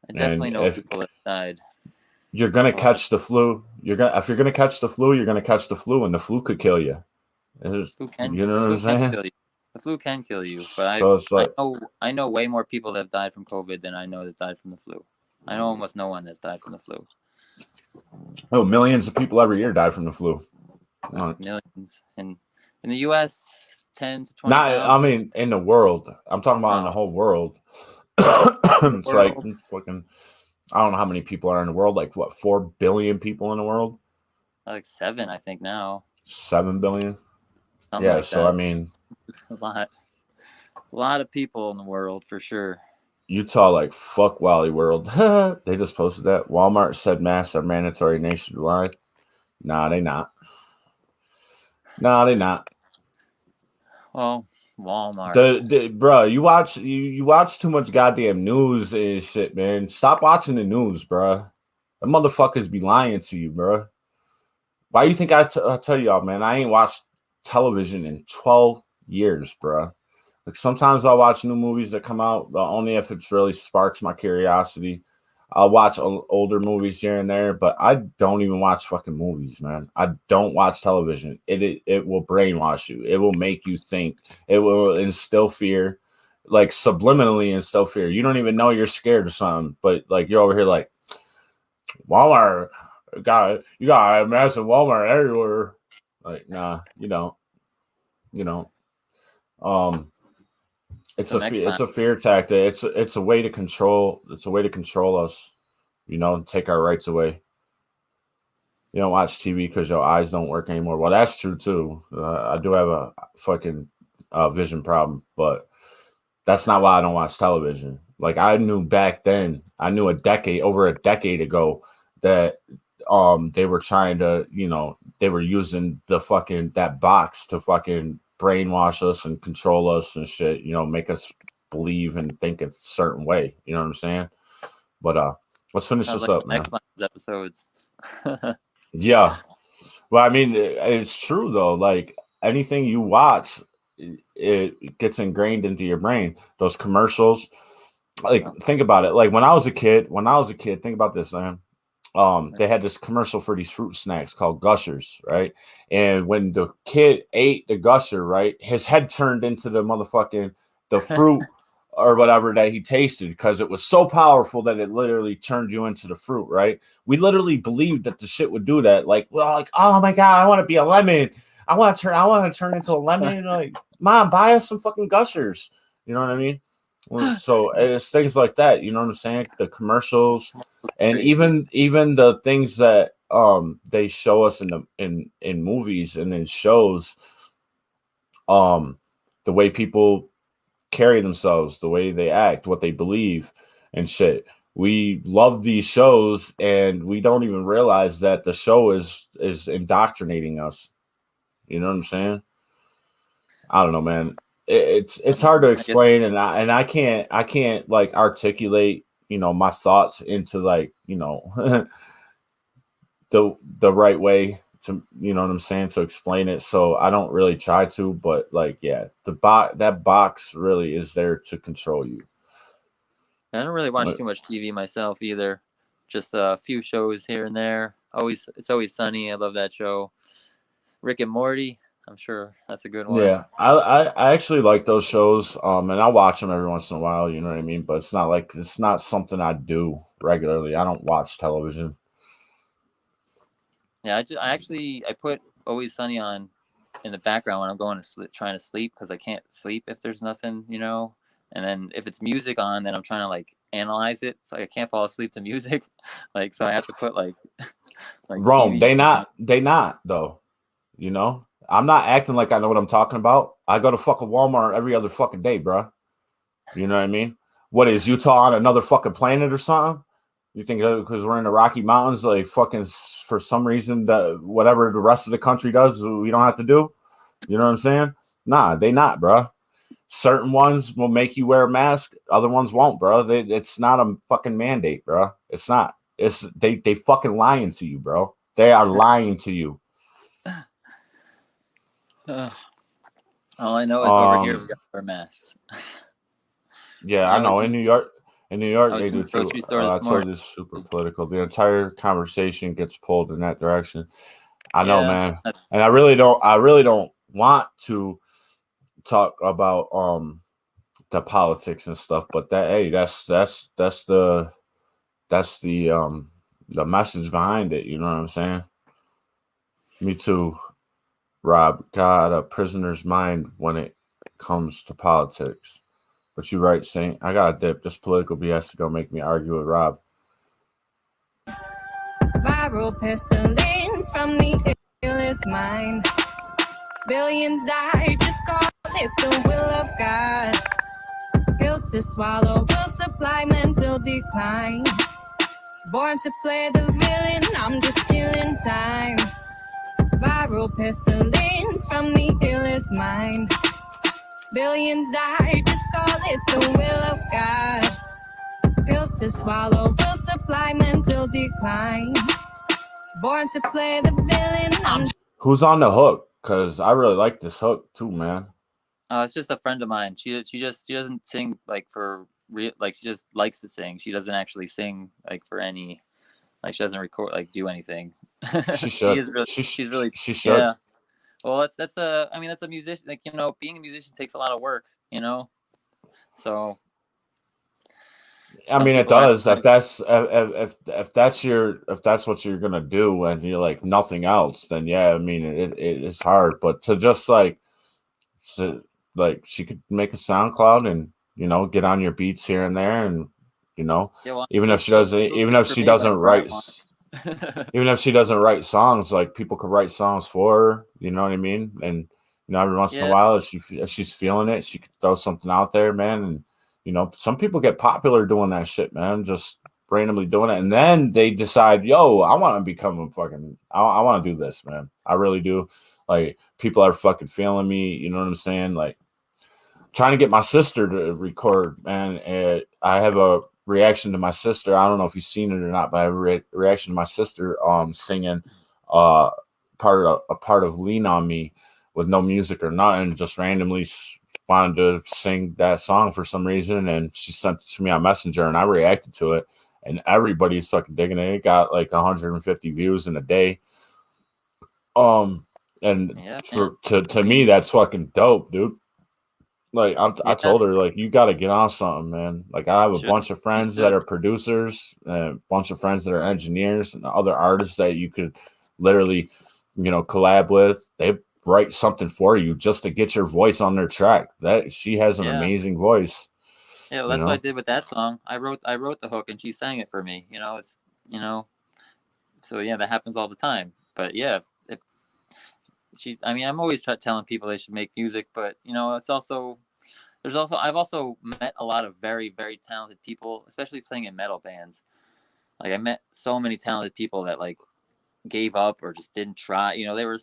I definitely know people that died. You're gonna catch the flu. If you're gonna catch the flu, you're gonna catch the flu, and the flu could kill you. You know what I'm saying? The flu can kill you, but I know way more people that have died from COVID than I know that died from the flu. I know almost no one that's died from the flu. Oh, millions of people every year die from the flu. Millions, and in the U.S., 10 to 20. I mean, in the world. I'm talking about in the whole world. It's like fucking. I don't know how many people are in the world. Like what? 4 billion people in the world. Like 7, I think now. 7 billion. Something like so that. I mean, a lot of people in the world for sure. Utah, like fuck Wally World. They just posted that. Walmart said masks are mandatory nationwide. Nah, they not. Well, Walmart. Bro, you watch too much goddamn news and shit, man. Stop watching the news, bro. The motherfuckers be lying to you, bro. Why you think I tell y'all, man? I ain't watched television in 12 years, bro. Like sometimes I'll watch new movies that come out, but only if it really sparks my curiosity. I'll watch older movies here and there, but I don't even watch fucking movies, man. I don't watch television. It will brainwash you. It will make you think. It will instill fear, like subliminally instill fear. You don't even know you're scared of something, but like you're over here like Walmart. You got a massive Walmart everywhere. Like, nah, you don't. It's a fear tactic. It's a way to control. It's a way to control us, and take our rights away. You don't watch TV because your eyes don't work anymore. Well, that's true too. I do have a fucking vision problem, but that's not why I don't watch television. Like I knew back then. I knew over a decade ago that they were trying to, they were using that box to fucking brainwash us and control us and shit, make us believe and think a certain way. You know what I'm saying? But let's finish this up, man. Next month's episodes. Yeah. Well, I mean, it's true though. Like anything you watch, it gets ingrained into your brain. Those commercials. Like think about it. Like when I was a kid, think about this, man. they had this commercial for these fruit snacks called Gushers, right? And when the kid ate the Gusher, right, his head turned into the fruit or whatever that he tasted, because it was so powerful that it literally turned you into the fruit, right? We literally believed that the shit would do that. Like, well, like, oh my God, I want to be a lemon. I want to turn into a lemon. Like, Mom, buy us some fucking Gushers. You know what I mean? So it's things like that. You know what I'm saying? The commercials, and even the things that they show us in movies and in shows, the way people carry themselves, the way they act, what they believe and shit. We love these shows and we don't even realize that the show is indoctrinating us. You know what I'm saying? I don't know, man. It's hard to explain, and I can't like articulate, you know, my thoughts into like, you know, the right way to, you know what I'm saying, to explain it. So I don't really try to, but like, yeah, that box really is there to control you. I don't really watch too much TV myself either. Just a few shows here and there. It's Always Sunny. I love that show. Rick and Morty. I'm sure that's a good one. Yeah, I actually like those shows, and I watch them every once in a while. You know what I mean? But it's not something I do regularly. I don't watch television. Yeah, I put Always Sunny on in the background when I'm going to sleep, trying to sleep, because I can't sleep if there's nothing, you know. And then if it's music on, then I'm trying to like analyze it, so I can't fall asleep to music. Like, so I have to put like Rome. TV They not though. You know, I'm not acting like I know what I'm talking about. I go to fucking Walmart every other fucking day, bro. You know what I mean? What is Utah on another fucking planet or something? You think because we're in the Rocky Mountains, like fucking for some reason that whatever the rest of the country does, we don't have to do? You know what I'm saying? Nah, they not, bro. Certain ones will make you wear a mask. Other ones won't, bro. It's not a fucking mandate, bro. It's not. It's they fucking lying to you, bro. They are lying to you. All I know is over here we got to wear masks. Yeah, I know. In New York, they do too. I told you, super political. The entire conversation gets pulled in that direction. I know, man. And I really don't want to talk about the politics and stuff, but that's the message behind it. You know what I'm saying? Me too, Rob. Got a prisoner's mind when it comes to politics. But you're right, Saint. I got a dip. This political BS to go make me argue with Rob. Viral pestilence from the illest mind. Billions die, just call it the will of God. Pills to swallow will supply mental decline. Born to play the villain, I'm just killing time. Viral pestilence from the illest mind. Billions die, just call it the will of God. Pills to swallow will supply mental decline. Born to play the villain. Who's on the hook? Because I really like this hook too, man. It's just a friend of mine. She doesn't sing like for real. Like, she just likes to sing. She doesn't actually sing like for any. Like, she doesn't record, like, do anything. She should. She's really. She should. Yeah. Well, that's a musician. Like, you know, being a musician takes a lot of work, you know. So. I mean, it does. If that's what you're gonna do, and you're like nothing else, then yeah. I mean, it's hard. But to just like she could make a SoundCloud and, you know, get on your beats here and there, and, you know, even if she doesn't write songs, like, people could write songs for her. You know what I mean? And, you know, every once in a while, if she's feeling it, she could throw something out there, man. And, you know, some people get popular doing that shit, man, just randomly doing it. And then they decide, yo, I want to become a fucking, I want to do this, man. I really do. Like, people are fucking feeling me. You know what I'm saying? Like, trying to get my sister to record, man. And I have a reaction to my sister. I don't know if you've seen it or not, but I have a reaction to my sister singing a part of Lean on Me with no music or nothing, just randomly wanted to sing that song for some reason, and she sent it to me on Messenger, and I reacted to it, and everybody's fucking digging it. It got like 150 views in a day. And to me, that's fucking dope, dude. Like I told her, like, you got to get on something, man. Like, I have a bunch of friends that are producers, a bunch of friends that are engineers, and other artists that you could literally, collab with. They write something for you just to get your voice on their track. That she has an amazing voice. Yeah, well, that's what I did with that song. I wrote the hook and she sang it for me. So yeah, that happens all the time. But yeah, if she, I mean, I'm always telling people they should make music, but it's also, I've also met a lot of very, very talented people, especially playing in metal bands. Like, I met so many talented people that like gave up or just didn't try. They were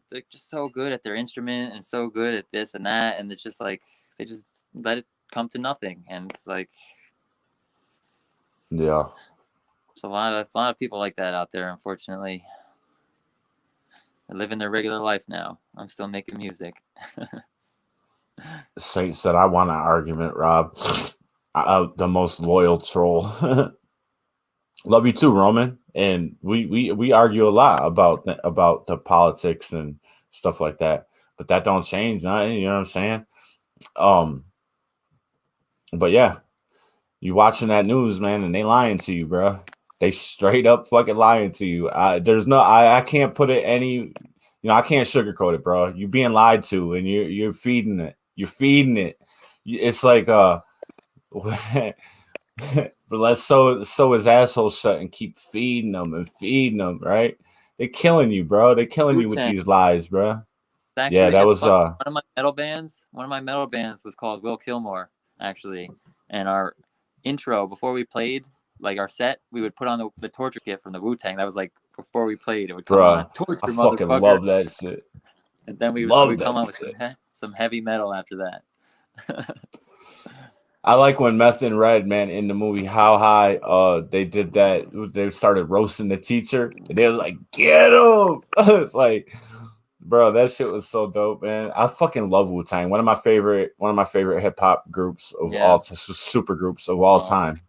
they're just so good at their instrument and so good at this and that, and it's just like they just let it come to nothing. And it's like, yeah, there's a lot of people like that out there, unfortunately. They're living their regular life now. I'm still making music. Saint said, I want an argument, Rob. The most loyal troll. Love you too, Roman. And we argue a lot about the politics and stuff like that. But that don't change, you know what I'm saying? But yeah, you watching that news, man, and they lying to you, bro. They straight up fucking lying to you. I can't put it any, I can't sugarcoat it, bro. You're being lied to, and you're feeding it. You're feeding it. It's like but let's sew his asshole shut and keep feeding them, right? They're killing you, bro. They're killing you with these lies, bro. Actually, yeah, that was one of my metal bands. One of my metal bands was called Will Kilmore, actually. And our intro before we played, like our set, we would put on the torture skit from the Wu-Tang. That was like before we played. It would come on. Torture, I fucking love that shit. And then we would come on with some heavy metal after that. I like when Meth and Red, man, in the movie How High, they did that. They started roasting the teacher. And they was like, get him. It's like, bro, that shit was so dope, man. I fucking love Wu-Tang. One of my favorite hip hop groups of all super groups of all time.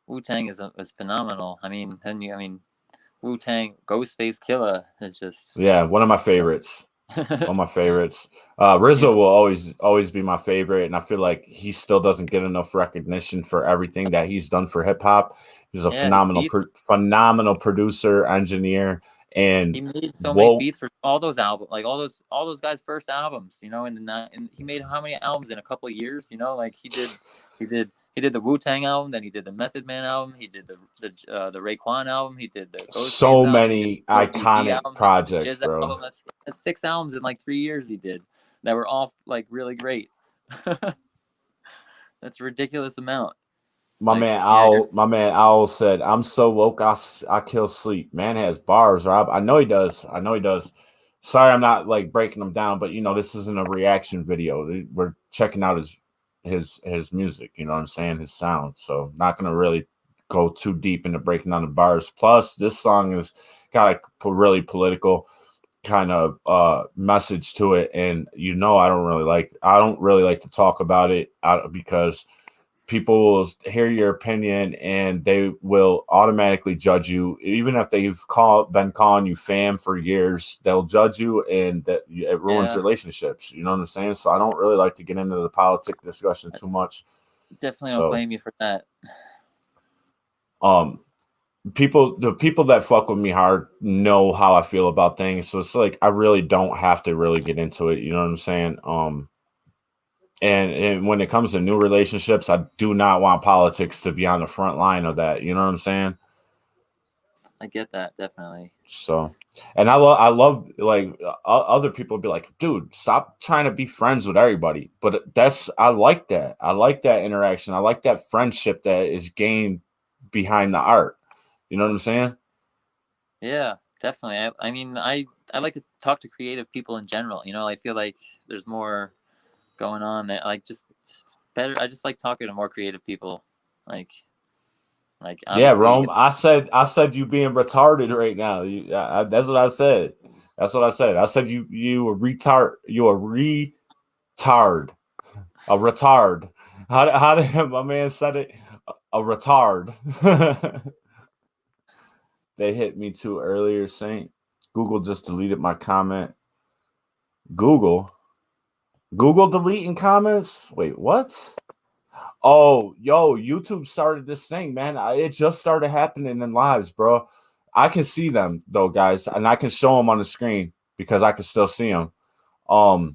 Wu-Tang is phenomenal. I mean, Wu-Tang, Ghostface Killer is just one of my favorites. One of my favorites. Rizzo will always be my favorite, and I feel like he still doesn't get enough recognition for everything that he's done for hip hop. He's a phenomenal producer, engineer. And he made so many beats for all those albums, like all those guys' first albums, and he made how many albums in a couple of years, like he did the Wu-Tang album, then he did the Method Man album, he did the Raekwon album, he did the so many iconic projects, bro. Album. That's 6 albums in like 3 years he did that were all like really great. That's a ridiculous amount. My man Owl said, "I'm so woke, I kill sleep." Man has bars, Rob. I know he does. Sorry, I'm not like breaking them down, but this isn't a reaction video. We're checking out his music. You know what I'm saying? His sound. So not gonna really go too deep into breaking down the bars. Plus, this song has got a really political kind of message to it, and I don't really like to talk about it because people will hear your opinion and they will automatically judge you. Even if they've been calling you fam for years, they'll judge you, and that it ruins relationships. You know what I'm saying? So I don't really like to get into the politic discussion too much. Definitely don't blame you for that. The people that fuck with me hard know how I feel about things. So it's like I really don't have to really get into it. You know what I'm saying? And when it comes to new relationships, I do not want politics to be on the front line of that. You know what I'm saying? I get that, definitely. So, and I love like other people be like, dude, stop trying to be friends with everybody. But I like that. I like that interaction. I like that friendship that is gained behind the art. You know what I'm saying? Yeah, definitely. I like to talk to creative people in general. I feel like there's more going on that it's better. I just like talking to more creative people. Like Rome. I said you being retarded right now. That's what I said. I said you a retard. You a retard. A retard. How did my man said it? a retard. They hit me too earlier, Saint. Google just deleted my comment. Google deleting comments? Wait, what? Oh, yo, YouTube started this thing, man. It just started happening in lives, bro. I can see them though, guys, and I can show them on the screen because I can still see them. I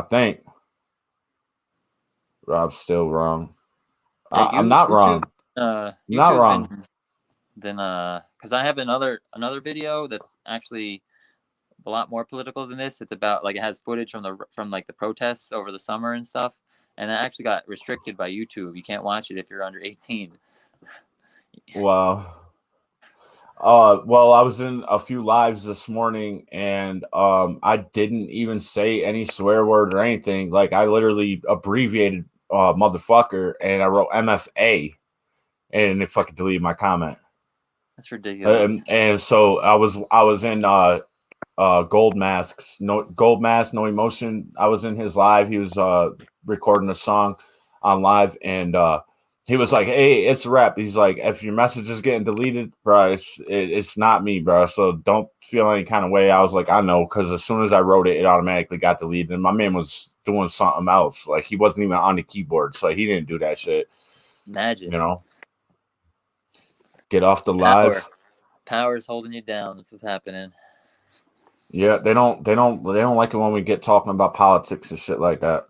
think Rob's still wrong. Yeah, I'm not wrong. YouTube's Not wrong. Because I have another video that's actually a lot more political than this. It's about like it has footage from like the protests over the summer and stuff, and it actually got restricted by YouTube. You can't watch it if you're under 18. Wow. Well, I was in a few lives this morning, and I didn't even say any swear word or anything. Like I literally abbreviated motherfucker, and I wrote MFA, and it fucking deleted my comment. That's ridiculous. And so I was in Gold Mask, No Emotion. I was in his live. He was recording a song on live, and he was like, "Hey, it's a rap." He's like, "If your message is getting deleted, bro, it's not me, bro. So don't feel any kind of way." I was like, "I know," because as soon as I wrote it, it automatically got deleted. And my man was doing something else. Like he wasn't even on the keyboard, so he didn't do that shit. Imagine, get off the live. Power's holding you down. That's what's happening. Yeah, they don't like it when we get talking about politics and shit like that.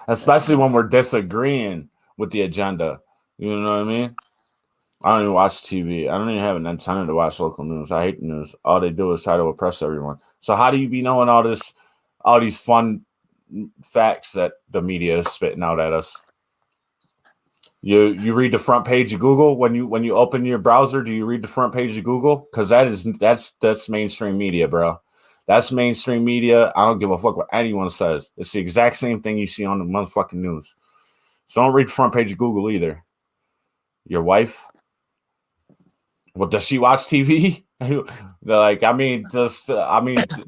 Especially when we're disagreeing with the agenda. You know what I mean? I don't even watch TV. I don't even have an antenna to watch local news. I hate the news. All they do is try to oppress everyone. So how do you be knowing all these fun facts that the media is spitting out at us? You read the front page of Google when you open your browser. Do you read the front page of Google? Because that's mainstream media, bro. That's mainstream media. I don't give a fuck what anyone says. It's the exact same thing you see on the motherfucking news. So don't read the front page of Google either. Your wife? Well, does she watch TV? Like,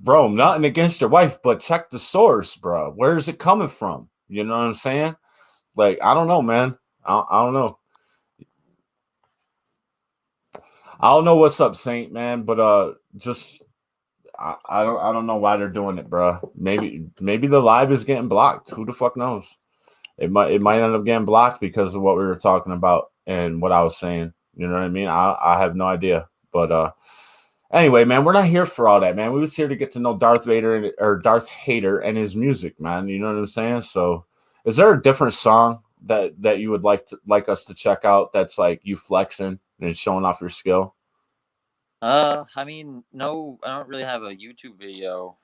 bro, nothing against your wife, but check the source, bro. Where is it coming from? You know what I'm saying? Like, I don't know, man. I don't know. I don't know what's up, Saint, man, but just I don't know why they're doing it, bro. Maybe the live is getting blocked. Who the fuck knows? It might end up getting blocked because of what we were talking about and what I was saying. You know what I mean? I have no idea. But anyway, man, we're not here for all that, man. We was here to get to know Darth Vader or Darth Hater and his music, man. You know what I'm saying? So is there a different song that you would like us to check out that's like you flexing and showing off your skill? I mean, no, I don't really have a YouTube video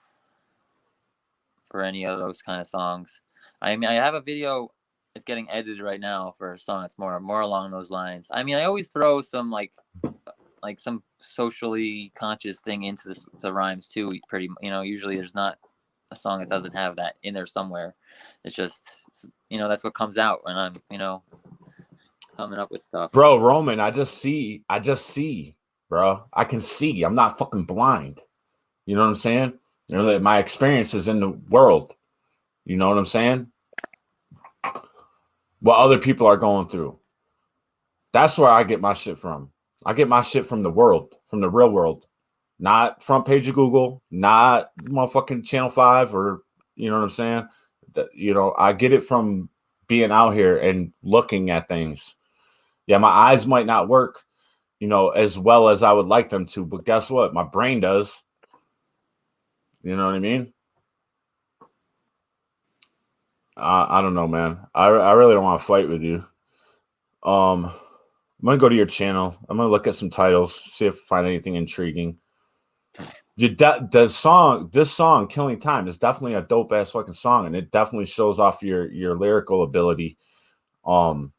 for any of those kind of songs. I mean, I have a video. It's getting edited right now for a song that's more along those lines. I mean, I always throw some like some socially conscious thing into the rhymes too. Usually there's not a song that doesn't have that in there somewhere. It's just, that's what comes out when I'm, coming up with stuff. Bro, Roman, I just see, bro. I can see. I'm not fucking blind. You know what I'm saying? My experience is in the world. You know what I'm saying? What other people are going through. That's where I get my shit from. I get my shit from the world, from the real world. Not front page of Google, not motherfucking Channel 5 or, you know what I'm saying? I get it from being out here and looking at things. Yeah, my eyes might not work, as well as I would like them to, but guess what? My brain does. You know what I mean? I don't know, man. I really don't want to fight with you. I'm going to go to your channel. I'm going to look at some titles, see if I find anything intriguing. This song, Killing Time, is definitely a dope ass fucking song, and it definitely shows off your lyrical ability. And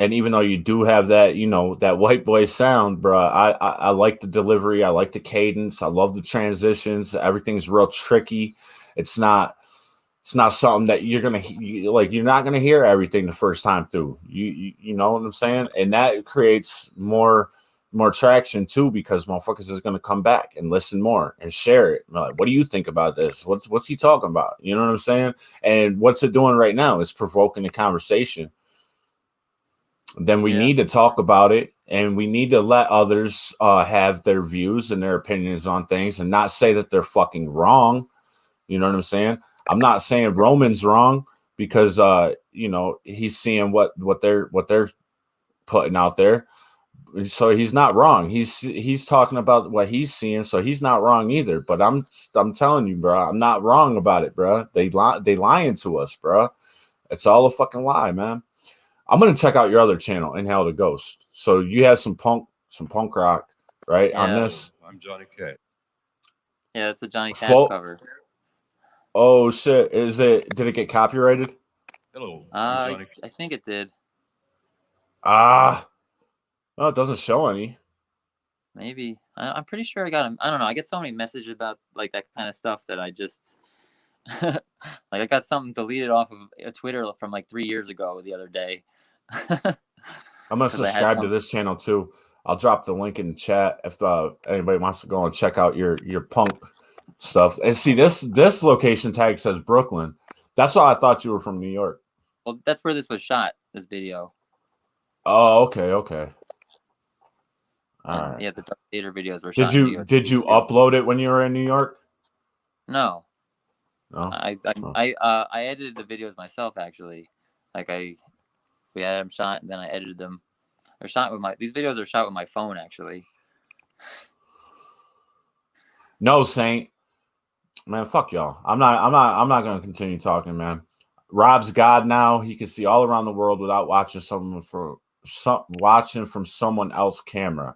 even though you do have that, that white boy sound, bro, I like the delivery. I like the cadence. I love the transitions. Everything's real tricky. It's not something that you're not gonna hear everything the first time through. You know what I'm saying? And that creates more more traction too, because motherfuckers is gonna come back and listen more and share it. Like, what do you think about this? What's he talking about? You know what I'm saying? And what's it doing right now is provoking the conversation. Then we need to talk about it, and we need to let others have their views and their opinions on things, and not say that they're fucking wrong. You know what I'm saying? I'm not saying Roman's wrong, because you know, he's seeing what they're putting out there, so he's not wrong. He's talking about what he's seeing, so he's not wrong either. But I'm telling you, bro, I'm not wrong about it, bro. They lying to us, bro. It's all a fucking lie, man. I'm gonna check out your other channel, Inhale the Ghost. So you have some punk rock, right? Yeah. On this. I'm Johnny Cash. Yeah, it's a Johnny Cash cover. Oh shit! Did it get copyrighted? Hello. I think it did. Oh, it doesn't show any. Maybe. I'm pretty sure I got him. I don't know. I get so many messages about like that kind of stuff that I just like I got something deleted off of Twitter from like 3 years ago the other day. I'm gonna subscribe to this channel too. I'll drop the link in the chat if anybody wants to go and check out your punk stuff. And see, this location tag says Brooklyn. That's why I thought you were from New York. Well, that's where this was shot. This video. Oh, okay. All right. Yeah, the Darth Vader videos were shot. Did you upload it when you were in New York? No. No. I edited the videos myself, actually. Like we had them shot and then I edited them. They're shot with these videos are shot with my phone, actually. No, Saint. Man, fuck y'all. I'm not gonna continue talking, man. Rob's God now. He can see all around the world without watching watching from someone else's camera.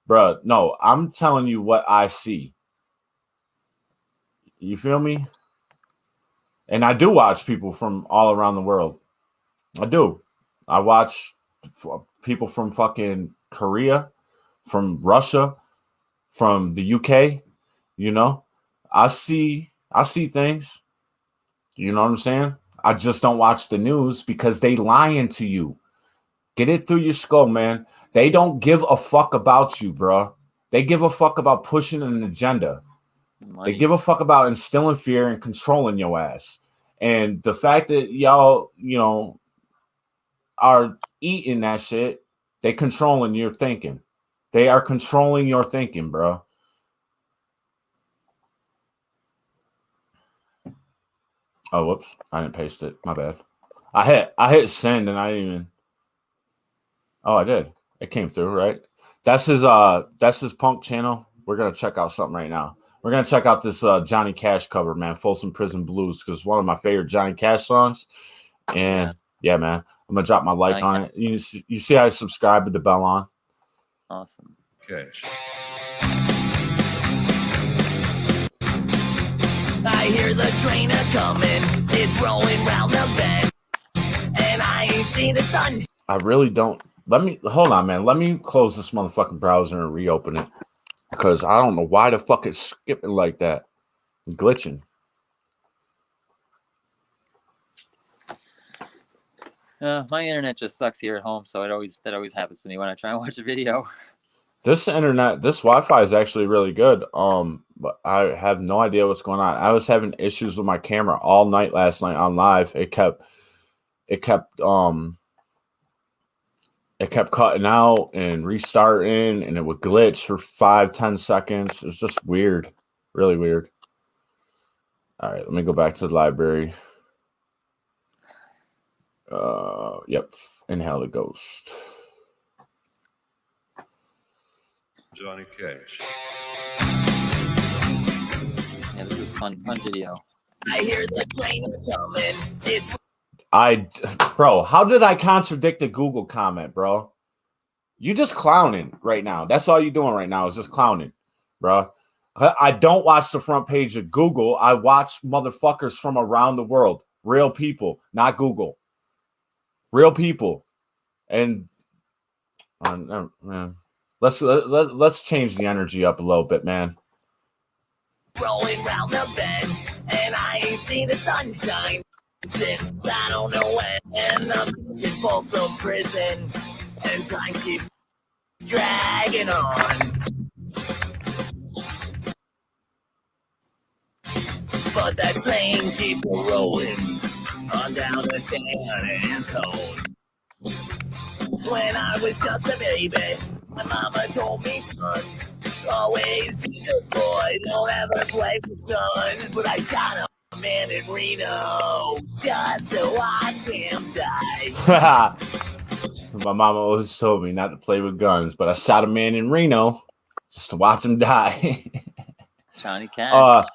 Bruh, no, I'm telling you what I see. You feel me? And I do watch people from all around the world. I do. I watch people from fucking Korea, from Russia, from the UK. You know, I see things. You know what I'm saying? I just don't watch the news because they lying to you. Get it through your skull, man. They don't give a fuck about you, bro. They give a fuck about pushing an agenda. Money. They give a fuck about instilling fear and controlling your ass. And the fact that y'all, you know, are eating that shit, they controlling your thinking. They are controlling your thinking, bro. Oh, whoops. I didn't paste it. My bad. I hit send and I didn't even. Oh, I did. It came through, right? That's his punk channel. We're gonna check out something right now. We're gonna check out this Johnny Cash cover, man. Folsom Prison Blues, because it's one of my favorite Johnny Cash songs. And yeah, man, I'm gonna drop my like on it. You see I subscribe with the bell on. Awesome. Cash. I hear the train a-coming, it's rolling round the bend, and I ain't seen the sun. I really don't. Hold on, man. Let me close this motherfucking browser and reopen it, because I don't know why the fuck it's skipping like that, glitching. My internet just sucks here at home, so that always happens to me when I try and watch a video. This Wi-Fi is actually really good. But I have no idea what's going on. I was having issues with my camera all night last night on live. It kept cutting out and restarting, and it would glitch for 5-10 seconds. It's just weird, really weird. All right, let me go back to the library. Yep, Inhale the Ghost. Johnny Cash. Yeah, this is fun video. I hear the train coming. Bro, how did I contradict a Google comment, bro? You just clowning right now. That's all you're doing right now is just clowning, bro. I don't watch the front page of Google. I watch motherfuckers from around the world. Real people, not Google. Real people. And man, let's change the energy up a little bit, man. Rolling round the bend, and I ain't seen the sunshine since I don't know when. And I'm in Folsom Prison, and time keeps dragging on. But that plane keeps rolling on down the San Antone. When I was just a baby, my mama told me, son, always be a good boy, don't ever play with guns. But I shot a man in Reno just to watch him die. My mama always told me not to play with guns, but I shot a man in Reno just to watch him die. Johnny Cash.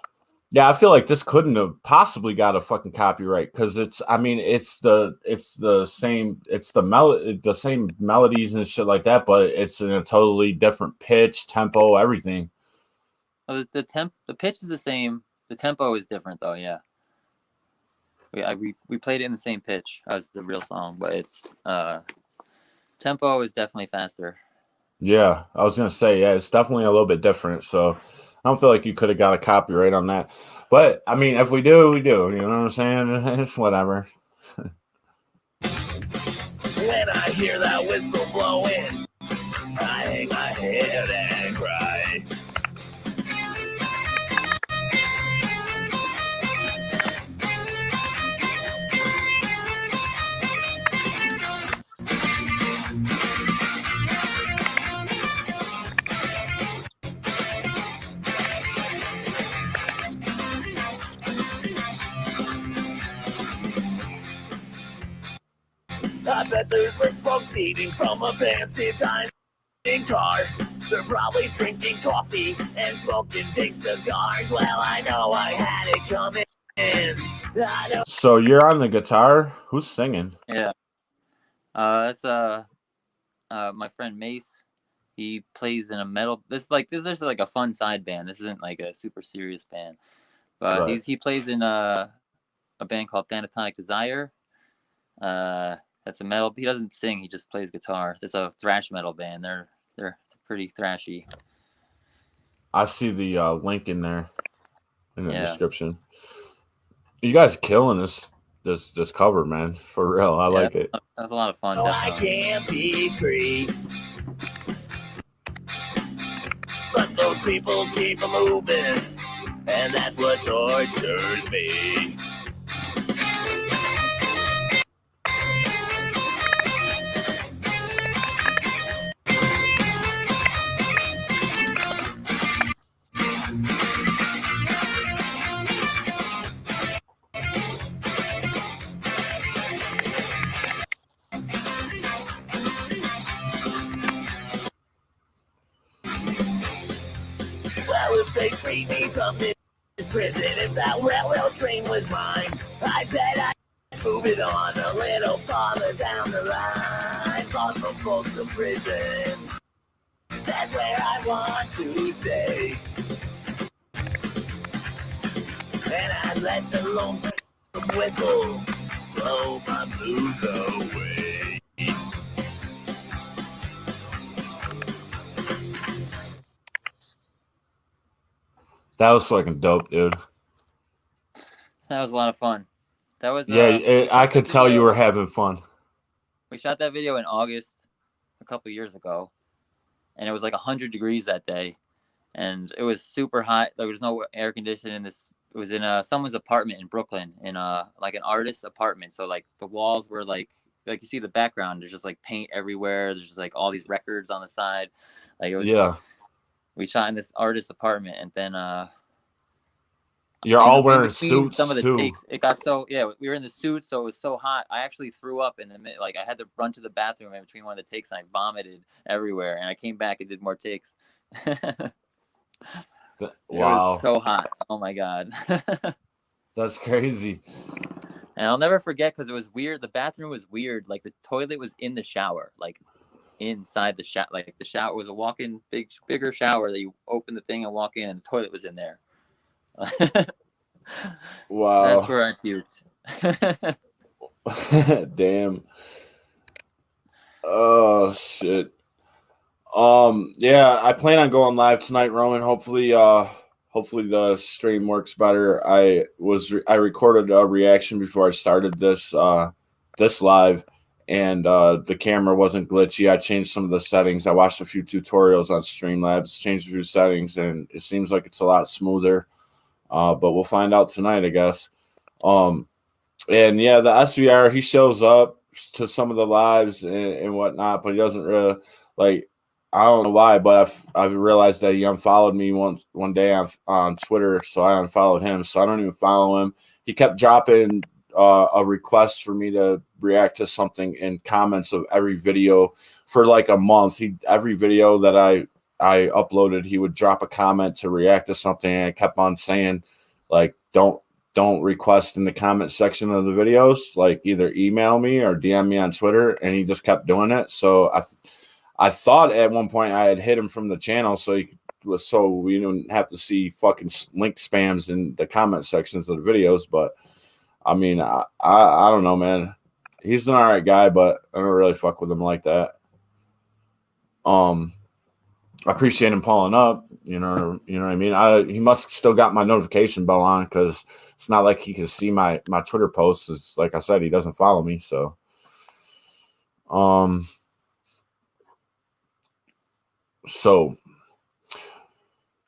Yeah, I feel like this couldn't have possibly got a fucking copyright because it's the same melodies and shit like that, but it's in a totally different pitch, tempo, everything. Oh, the pitch is the same. The tempo is different though. Yeah. We played it in the same pitch as the real song, but it's tempo is definitely faster. Yeah, I was gonna say, yeah, it's definitely a little bit different. So I don't feel like you could have got a copyright on that. But I mean, if we do, we do. You know what I'm saying? It's whatever. When I hear that whistle blowing, I hang my head and cry. I bet there's folks eating from a fancy dining car. They're probably drinking coffee and smoking big cigars. Well, I know I had it coming. So you're on the guitar? Who's singing? Yeah. That's my friend Mace. He plays in a metal. This is just like a fun side band. This isn't like a super serious band. But Right. he plays in a band called Thanatonic Desire. That's a metal. He doesn't sing. He just plays guitar. It's a thrash metal band. They're pretty thrashy. I see the link in there in the Yeah. description. You guys killing this cover, man. For real, I like it. That's a lot of fun. No, I Definitely. can't be free. But those people keep moving, and that's what tortures me. Well, if they free me from this prison, if that railroad train was mine, I bet I'd move it on a little farther down the line. Far from Folsom Prison, that's where I want to stay. And I let the lonesome whistle blow my blues away. That was fucking dope, dude. That was a lot of fun. That was I could tell you were having fun. We shot that video in August a couple years ago, and it was like 100 degrees that day, and it was super hot. There was no air conditioning in this. It was in someone's apartment in Brooklyn, in like an artist's apartment. So like the walls were like you see the background. There's just like paint everywhere. There's just like all these records on the side. Like it was. Yeah. We shot in this artist's apartment, and then you're all wearing suits some of the too. takes, it got so we were in the suits, so it was so hot. I actually threw up in the minute. Like I had to run to the bathroom in between one of the takes, and I vomited everywhere. And I came back and did more takes. It was so hot. Oh my god. That's crazy. And I'll never forget because it was weird. The bathroom was weird. Like the toilet was in the shower, like inside the shower. Like the shower was a walk-in bigger shower that you open the thing and walk in, and the toilet was in there. Wow. That's where I puked. Damn. Oh shit. Yeah, I plan on going live tonight, Roman. Hopefully the stream works better. I recorded a reaction before I started this live, and the camera wasn't glitchy. I changed some of the settings. I watched a few tutorials on Streamlabs, changed a few settings, and it seems like it's a lot smoother. But we'll find out tonight, I guess. And yeah, the SVR, he shows up to some of the lives and whatnot, but he doesn't really like. I don't know why, but I've realized that he unfollowed me one day on Twitter, so I unfollowed him. So I don't even follow him. He kept dropping a request for me to react to something in comments of every video for like a month. Every video that I uploaded, he would drop a comment to react to something, and I kept on saying, like, don't request in the comment section of the videos, like either email me or DM me on Twitter, and he just kept doing it. So I thought at one point I had hit him from the channel so we didn't have to see fucking link spams in the comment sections of the videos. But I mean, I don't know, man. He's an all right guy, but I don't really fuck with him like that. I appreciate him pulling up. You know what I mean? He must still got my notification bell on, because it's not like he can see my Twitter posts. It's like I said, he doesn't follow me. So,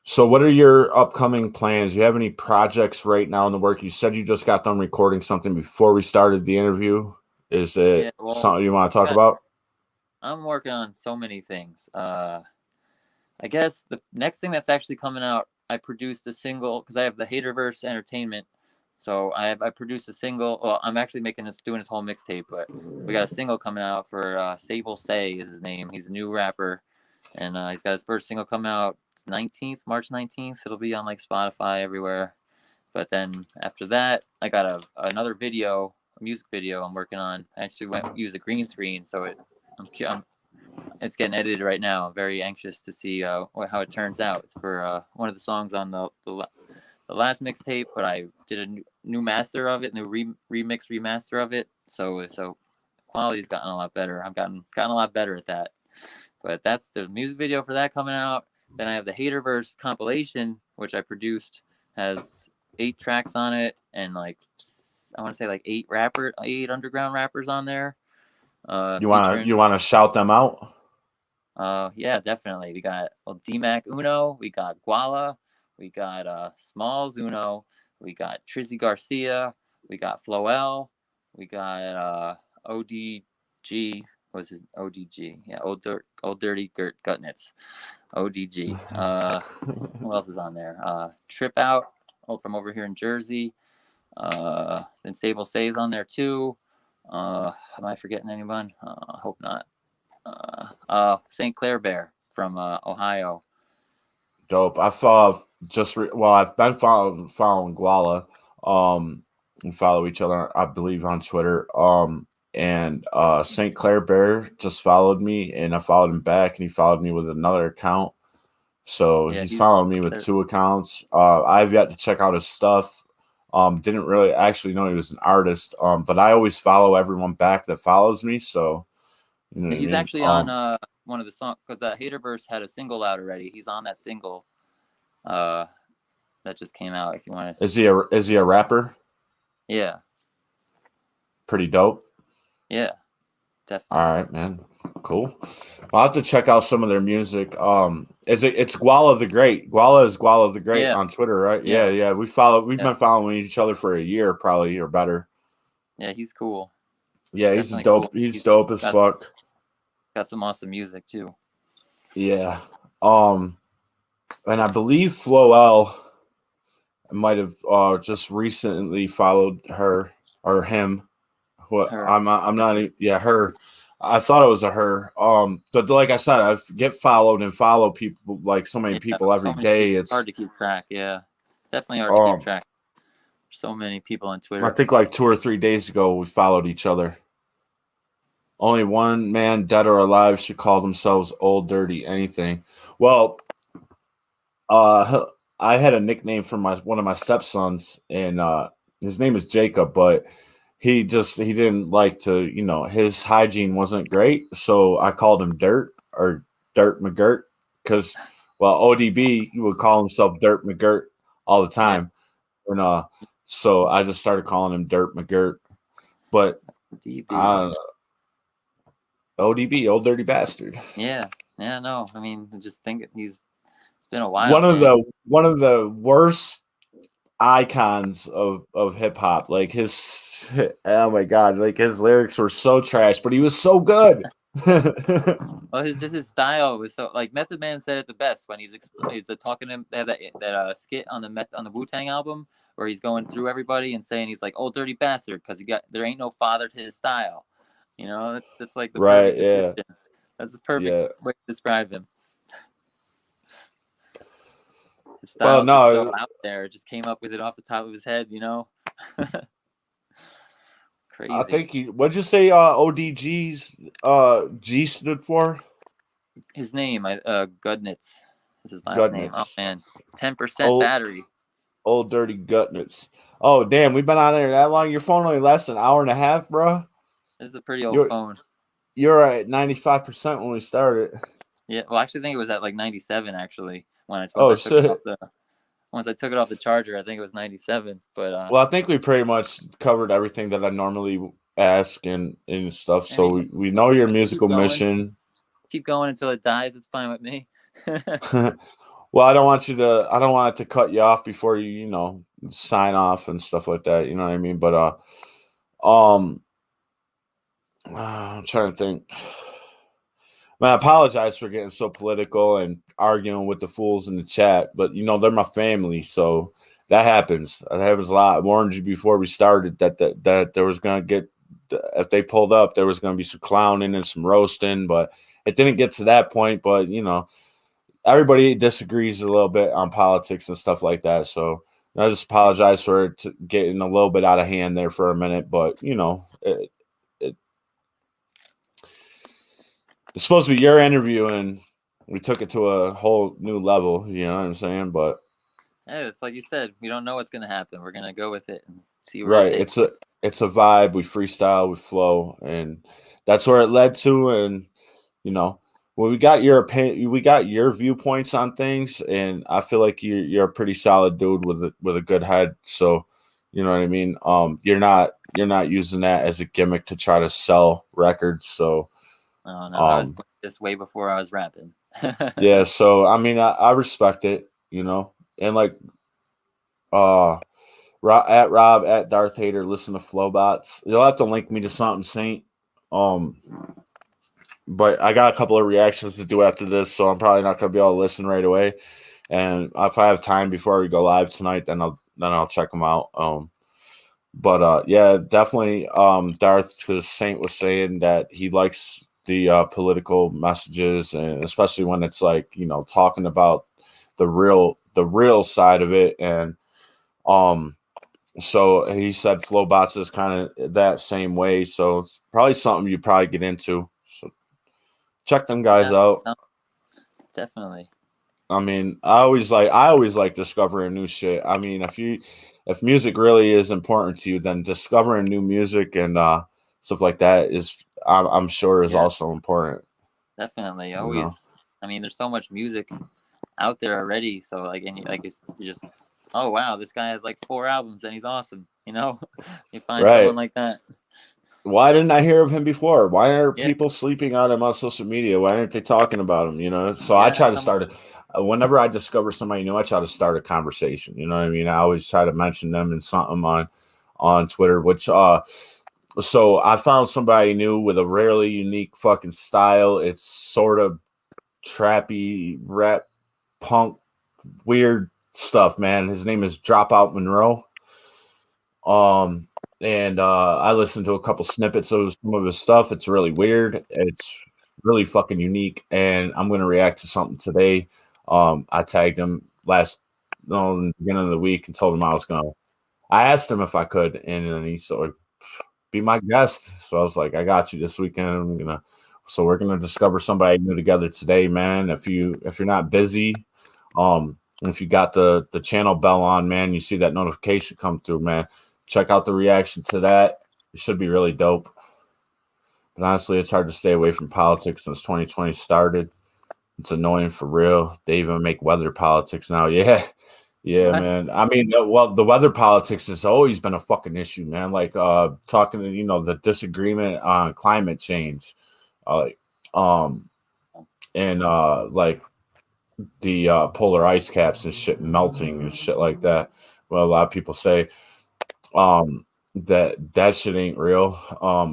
So what are your upcoming plans? You have any projects right now in the work? You said you just got done recording something before we started the interview. Is it something you want to talk about? I'm working on so many things. I guess the next thing that's actually coming out, I produced a single, because I have the Haterverse Entertainment. So I produced a single. Well, I'm actually doing this whole mixtape, but we got a single coming out for Sable Say is his name. He's a new rapper, and he's got his first single coming out March 19th. It'll be on like Spotify everywhere. But then after that, I got another video, a music video I'm working on. I actually used a green screen, so it's getting edited right now. I'm very anxious to see how it turns out. It's for one of the songs on the last mixtape, but I did a new master of it, new remix remaster of it. So quality's gotten a lot better. I've gotten a lot better at that. But that's the music video for that coming out. Then I have the Haterverse compilation, which I produced, has 8 tracks on it, and like I want to say like 8 underground rappers on there. You want to shout them out? Yeah, definitely. We got D-Mac Uno, we got Guala, we got Smalls Uno, we got Trizzy Garcia, we got Floel, we got ODG. Was his ODG? Yeah, Old Dirty Gert Gutnitz. ODG. Who else is on there? Trip Out from over here in Jersey. Then Sable Say's on there too. Am I forgetting anyone? Hope not. St. Clair Bear from Ohio. Dope. I've been following Guala. We follow each other, I believe, on Twitter. And St. Clair Bear just followed me, and I followed him back, and he followed me with another account. So he's following me with 2 accounts. I've yet to check out his stuff. Didn't really actually know he was an artist. But I always follow everyone back that follows me. So he's actually on one of the songs, because the Haterverse had a single out already. He's on that single that just came out. If you want to, is he a rapper? Yeah. Pretty dope. Yeah, definitely. All right, man. Cool. I'll have to check out some of their music. It's Guala the Great. Guala is Guala the Great on Twitter, right? Yeah. We've been following each other for a year, probably, or better. Yeah, he's cool. Yeah, he's dope. Cool. He's dope as fuck. Got some awesome music too. Yeah. And I believe Floel might have just recently followed her or him. Her. I'm not. Yeah, her. I thought it was a her. But like I said, I get followed and follow people, like so many people every day. It's hard to keep track. Yeah, definitely hard to keep track. So many people on Twitter. I think like 2 or 3 days ago we followed each other. Only one man, dead or alive, should call themselves Old Dirty Anything. Well, I had a nickname for one of my stepsons, and his name is Jacob, but he didn't like to, his hygiene wasn't great. So I called him Dirt, or Dirt McGirt, because, ODB, he would call himself Dirt McGirt all the time. And so I just started calling him Dirt McGirt. But I don't know. ODB, old dirty bastard. Yeah, no. I mean, I just think it's been a while. One of the worst icons of hip hop. Like his, oh my god, like his lyrics were so trash, but he was so good. Well, his style was so like Method Man said it the best when he's talking to him. They have that skit on the Wu-Tang album where he's going through everybody and saying he's like old dirty bastard because there ain't no father to his style. You know, that's like the right, perfect yeah. description. That's the perfect way to describe him. His style just so out there. Just came up with it off the top of his head, you know. Crazy. I think what'd you say ODG's G stood for? His name, Gudnitz is his last name. Oh man, 10% battery. Old dirty Gutnitz. Oh damn, we've been on there that long. Your phone only lasts an hour and a half, bro. This is a pretty old phone. You're at 95% when we started. Yeah, well, I actually think it was at like 97 actually when once I took it off the charger. I think it was 97. But well, I think we pretty much covered everything that I normally ask and stuff. So we know your musical mission. Keep going until it dies. It's fine with me. Well, I don't want it to cut you off before you sign off and stuff like that. You know what I mean? But I'm trying to think. Man, I apologize for getting so political and arguing with the fools in the chat, but they're my family, so that happens. That happens a lot. I warned you before we started that there was gonna get, if they pulled up, there was gonna be some clowning and some roasting, but it didn't get to that point. But everybody disagrees a little bit on politics and stuff like that. So I just apologize for it getting a little bit out of hand there for a minute, but it's supposed to be your interview, and we took it to a whole new level. You know what I'm saying? But hey, it's like you said, we don't know what's gonna happen. We're gonna go with it and see where it takes. It's a vibe. We freestyle, we flow, and that's where it led to. And we got your opinion, we got your viewpoints on things, and I feel like you're a pretty solid dude with a good head. So you know what I mean. You're not using that as a gimmick to try to sell records. So. Oh no, I was this way before I was rapping. Yeah, so I mean, I respect it, and like, at Rob at Darth Hater, listen to Flowbots. You'll have to link me to something, Saint. But I got a couple of reactions to do after this, so I'm probably not gonna be able to listen right away. And if I have time before we go live tonight, then I'll check them out. But yeah, definitely, Darth, because Saint was saying that he likes the political messages, and especially when it's like talking about the real side of it. And so he said Flowbots is kind of that same way, so it's probably something you probably get into. So check them guys out. No, definitely. I mean, I always like discovering new shit. I mean, if music really is important to you, then discovering new music and stuff like that is, I'm sure, is also important. Definitely, always. I mean, there's so much music out there already. So like, and you just, oh wow, this guy has like 4 albums and he's awesome. You find someone like that. Why didn't I hear of him before? Why are people sleeping on him on social media? Why aren't they talking about him? So I try to start it. Whenever I discover somebody new, I try to start a conversation. You know what I mean? I always try to mention them in something on Twitter, which so I found somebody new with a rarely unique fucking style. It's sort of trappy rap punk weird stuff, man. His name is Dropout Monroe. And I listened to a couple snippets of some of his stuff. It's really weird. It's really fucking unique, and I'm gonna react to something today. I tagged him in the beginning of the week and told him I asked him if I could, and then he said, be my guest. So I was like, I got you this weekend. So we're gonna discover somebody new together today, man. If you're not busy, if you got the channel bell on, man, you see that notification come through, man. Check out the reaction to that. It should be really dope. But honestly, it's hard to stay away from politics since 2020 started. It's annoying for real. They even make weather politics now. Yeah, man. I mean, the weather politics has always been a fucking issue, man. Like talking to the disagreement on climate change. like and like the polar ice caps and shit melting and shit like that. Well, a lot of people say that shit ain't real.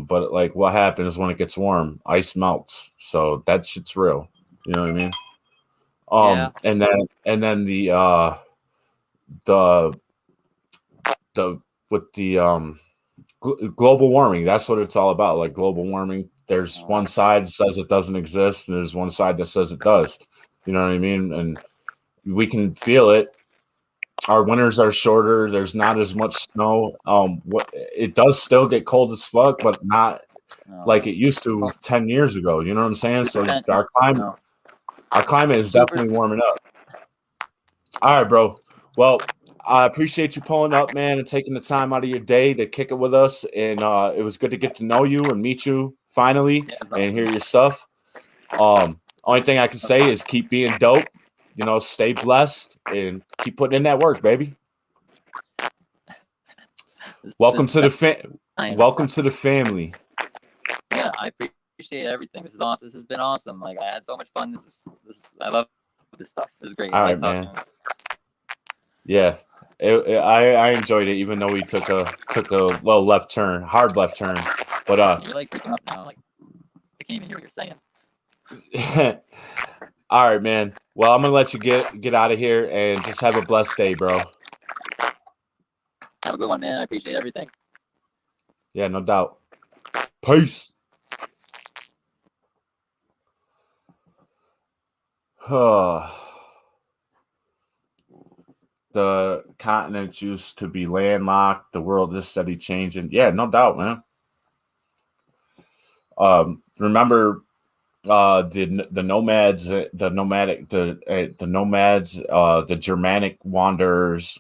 But like what happens when it gets warm? Ice melts. So that shit's real. You know what I mean? Yeah. And then the with the global warming, that's what it's all about. Like global warming, there's one side that says it doesn't exist and there's one side that says it does. You know what I mean? And we can feel it. Our winters are shorter. There's not as much snow. What it does still get cold as fuck, but not like it used to 10 years ago. You know what I'm saying? So our climate is definitely warming up. All right, bro. Well, I appreciate you pulling up, man, and taking the time out of your day to kick it with us. And it was good to get to know you and meet you finally and hear your stuff. Only thing I can say is keep being dope. You know, stay blessed and keep putting in that work, baby. Welcome to the family. Yeah, I appreciate everything. This is awesome. This has been awesome. Like I had so much fun. I love this stuff. This is great. All right, man. Yeah, I enjoyed it, even though we took a little left turn, hard left turn. But you're like freaking up now. Like I can't even hear what you're saying. All right, man. Well, I'm gonna let you get out of here and just have a blessed day, bro. Have a good one, man. I appreciate everything. Yeah, no doubt. Peace. The continents used to be landlocked. The world is steady changing. Yeah, no doubt, man. Remember the nomads, the Germanic wanderers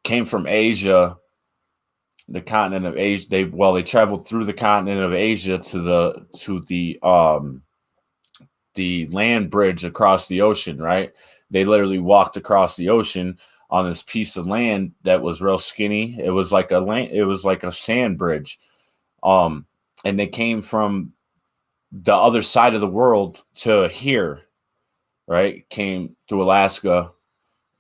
came from Asia, the continent of Asia. They traveled through the continent of Asia to the land bridge across the ocean, right? They literally walked across the ocean on this piece of land that was real skinny. It was like a sand bridge. And they came from the other side of the world to here, right? Came through Alaska,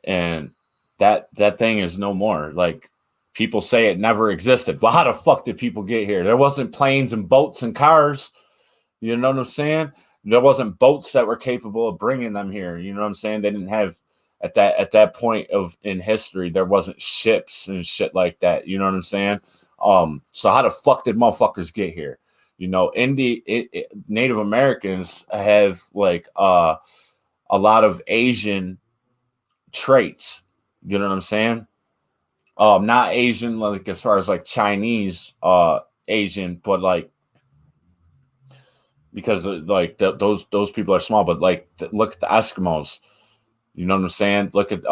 and that thing is no more. Like people say it never existed. Well, how the fuck did people get here? There wasn't planes and boats and cars. You know what I'm saying? There wasn't boats that were capable of bringing them here. You know what I'm saying? They didn't have at that point in history. There wasn't ships and shit like that. You know what I'm saying? So how the fuck did motherfuckers get here? You know, Native Americans have like a lot of Asian traits. You know what I'm saying? Not Asian like as far as like Chinese Asian, but like because like those people are small, but like look at the Eskimos. You know what I'm saying? Look at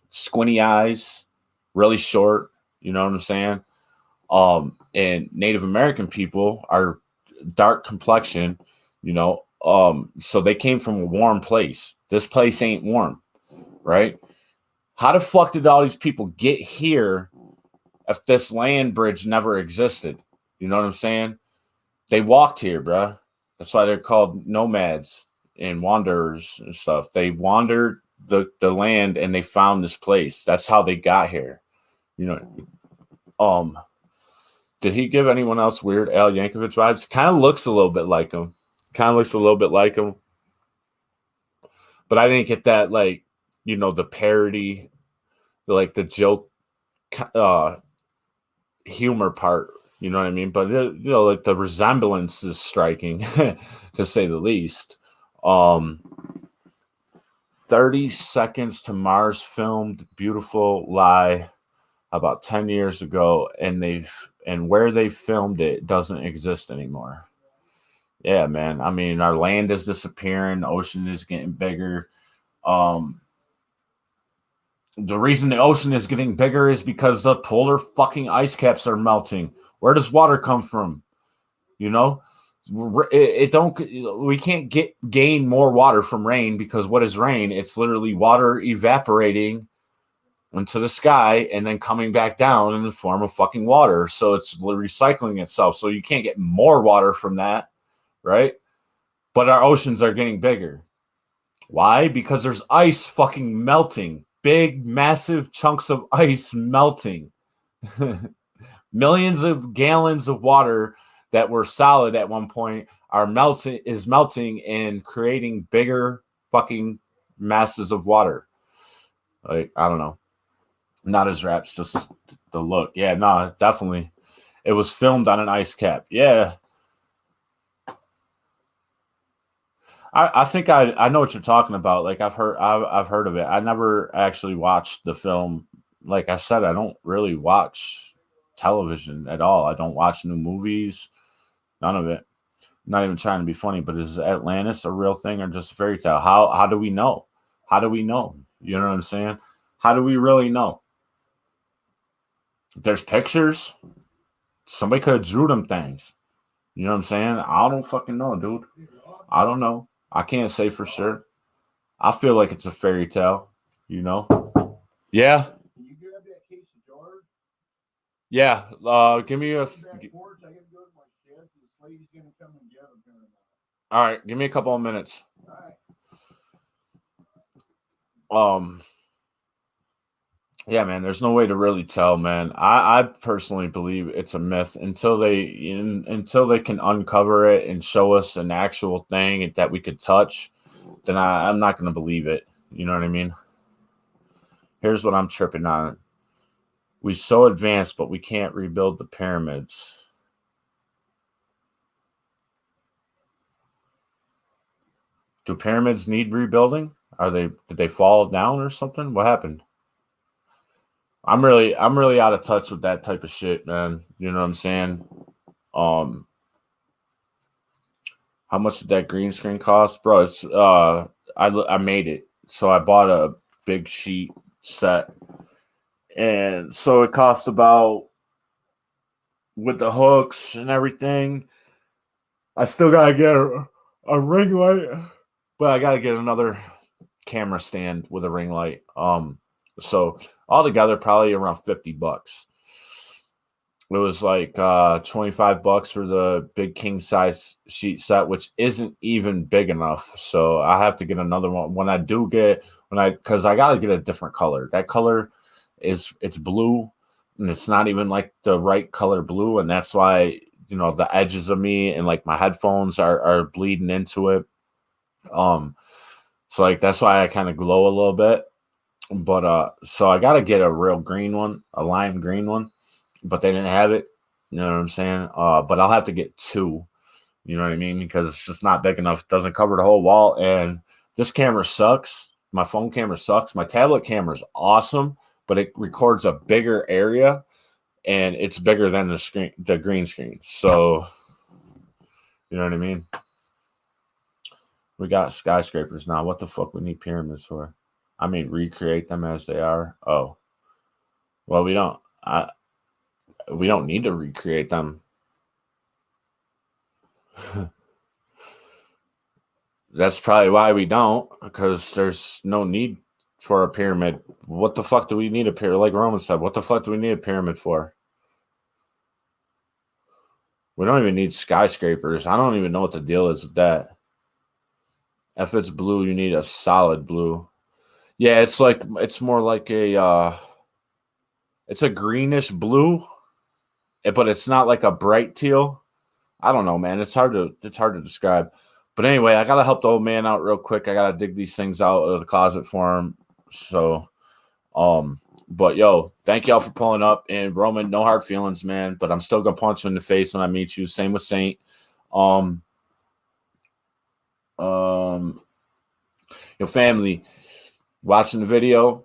squinty eyes, really short. You know what I'm saying? And Native American people are dark complexion, you know. So they came from a warm place. This place ain't warm, right? How the fuck did all these people get here if this land bridge never existed? You know what I'm saying? They walked here, bruh. That's why they're called nomads and wanderers and stuff. They wandered the land and they found this place. That's how they got here. You know, did he give anyone else weird Al Yankovic vibes? Kind of looks a little bit like him. But I didn't get that, like, you know, the parody, like the joke humor part. You know what I mean? But, you know, like the resemblance is striking, to say the least. 30 Seconds to Mars filmed Beautiful Lie about 10 years ago, and where they filmed it doesn't exist anymore. Yeah, man. I mean, our land is disappearing. The ocean is getting bigger. The reason the ocean is getting bigger is because the polar fucking ice caps are melting. Where does water come from? You know, we can't gain more water from rain, because what is rain? It's literally water evaporating into the sky and then coming back down in the form of fucking water. So it's recycling itself. So you can't get more water from that, right? But our oceans are getting bigger. Why? Because there's ice fucking melting. Big, massive chunks of ice melting. Millions of gallons of water that were solid at one point are melting and creating bigger fucking masses of water. Like, I don't know. Not as raps, just the look. Yeah, no, definitely. It was filmed on an ice cap. Yeah. I think I know what you're talking about. Like I've heard of it. I never actually watched the film. Like I said, I don't really watch television at all. I don't watch new movies. None of it. I'm not even trying to be funny, but is Atlantis a real thing or just a fairy tale? How do we know? How do we know? You know what I'm saying? How do we really know? There's pictures. Somebody could have drew them things. You know what I'm saying? I don't fucking know, dude. I don't know. I can't say for sure. I feel like it's a fairy tale, you know? Yeah. Can you grab that case of George? Yeah. Give me a. That porch, I gotta go to my shed. This lady's gonna come and get them. All right. Give me a couple of minutes. All right. Yeah, man, there's no way to really tell, man. I personally believe it's a myth until they can uncover it and show us an actual thing that we could touch. Then I'm not going to believe it. You know what I mean? Here's what I'm tripping on. We so advanced, but we can't rebuild the pyramids. Do pyramids need rebuilding? Did they fall down or something? What happened? I'm really out of touch with that type of shit, man. You know what I'm saying? How much did that green screen cost, bro? It's I made it, so I bought a big sheet set, and so it cost about, with the hooks and everything. I still gotta get a ring light, but I gotta get another camera stand with a ring light. So altogether, probably around $50. It was like $25 for the big king size sheet set, which isn't even big enough. So I have to get another one. Because I gotta get a different color. That color it's blue, and it's not even like the right color blue, and that's why, you know, the edges of me and like my headphones are bleeding into it. So like that's why I kind of glow a little bit. But so I gotta get a real green one, a lime green one, but they didn't have it. You know what I'm saying? But I'll have to get two. You know what I mean? Because it's just not big enough. It doesn't cover the whole wall. And this camera sucks. My phone camera sucks. My tablet camera is awesome, but it records a bigger area, and it's bigger than the green screen. So you know what I mean? We got skyscrapers now. What the fuck we need pyramids for? I mean, recreate them as they are. Oh, well, we don't need to recreate them. That's probably why we don't, because there's no need for a pyramid. What the fuck do we need a pyramid? Like Roman said, what the fuck do we need a pyramid for? We don't even need skyscrapers. I don't even know what the deal is with that. If it's blue, you need a solid blue. Yeah, it's more like it's a greenish blue, but it's not like a bright teal. I don't know, man. It's hard to describe. But anyway, I gotta help the old man out real quick. I gotta dig these things out of the closet for him. So, but yo, thank y'all for pulling up. And Roman, no hard feelings, man. But I'm still gonna punch you in the face when I meet you. Same with Saint. Your family watching the video,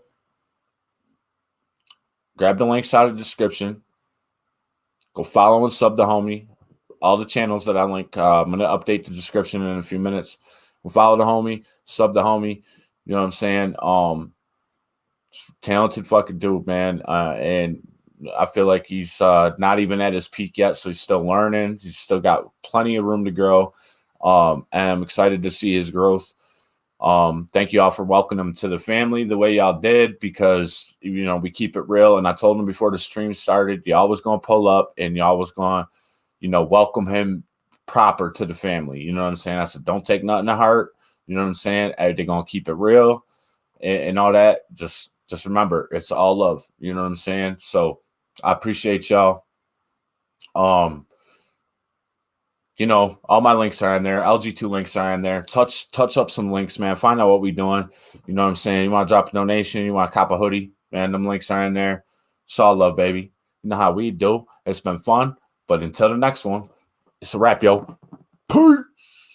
grab the links out of the description. Go follow and sub the homie. All the channels that I link. I'm going to update the description in a few minutes. Go follow the homie, sub the homie. You know what I'm saying? Talented fucking dude, man. And I feel like he's not even at his peak yet, so he's still learning. He's still got plenty of room to grow. And I'm excited to see his growth. Thank you all for welcoming him to the family the way y'all did, because we keep it real. And I told him before the stream started, y'all was gonna pull up and y'all was gonna, welcome him proper to the family. You know what I'm saying? I said, don't take nothing to heart. You know what I'm saying? They're gonna keep it real and all that. Just remember, it's all love. You know what I'm saying? So I appreciate y'all. All my links are in there. LG2 links are in there. Touch up some links, man. Find out what we doing. You know what I'm saying? You want to drop a donation? You want to cop a hoodie? Man, them links are in there. It's all love, baby. You know how we do. It's been fun. But until the next one, it's a wrap, yo. Peace.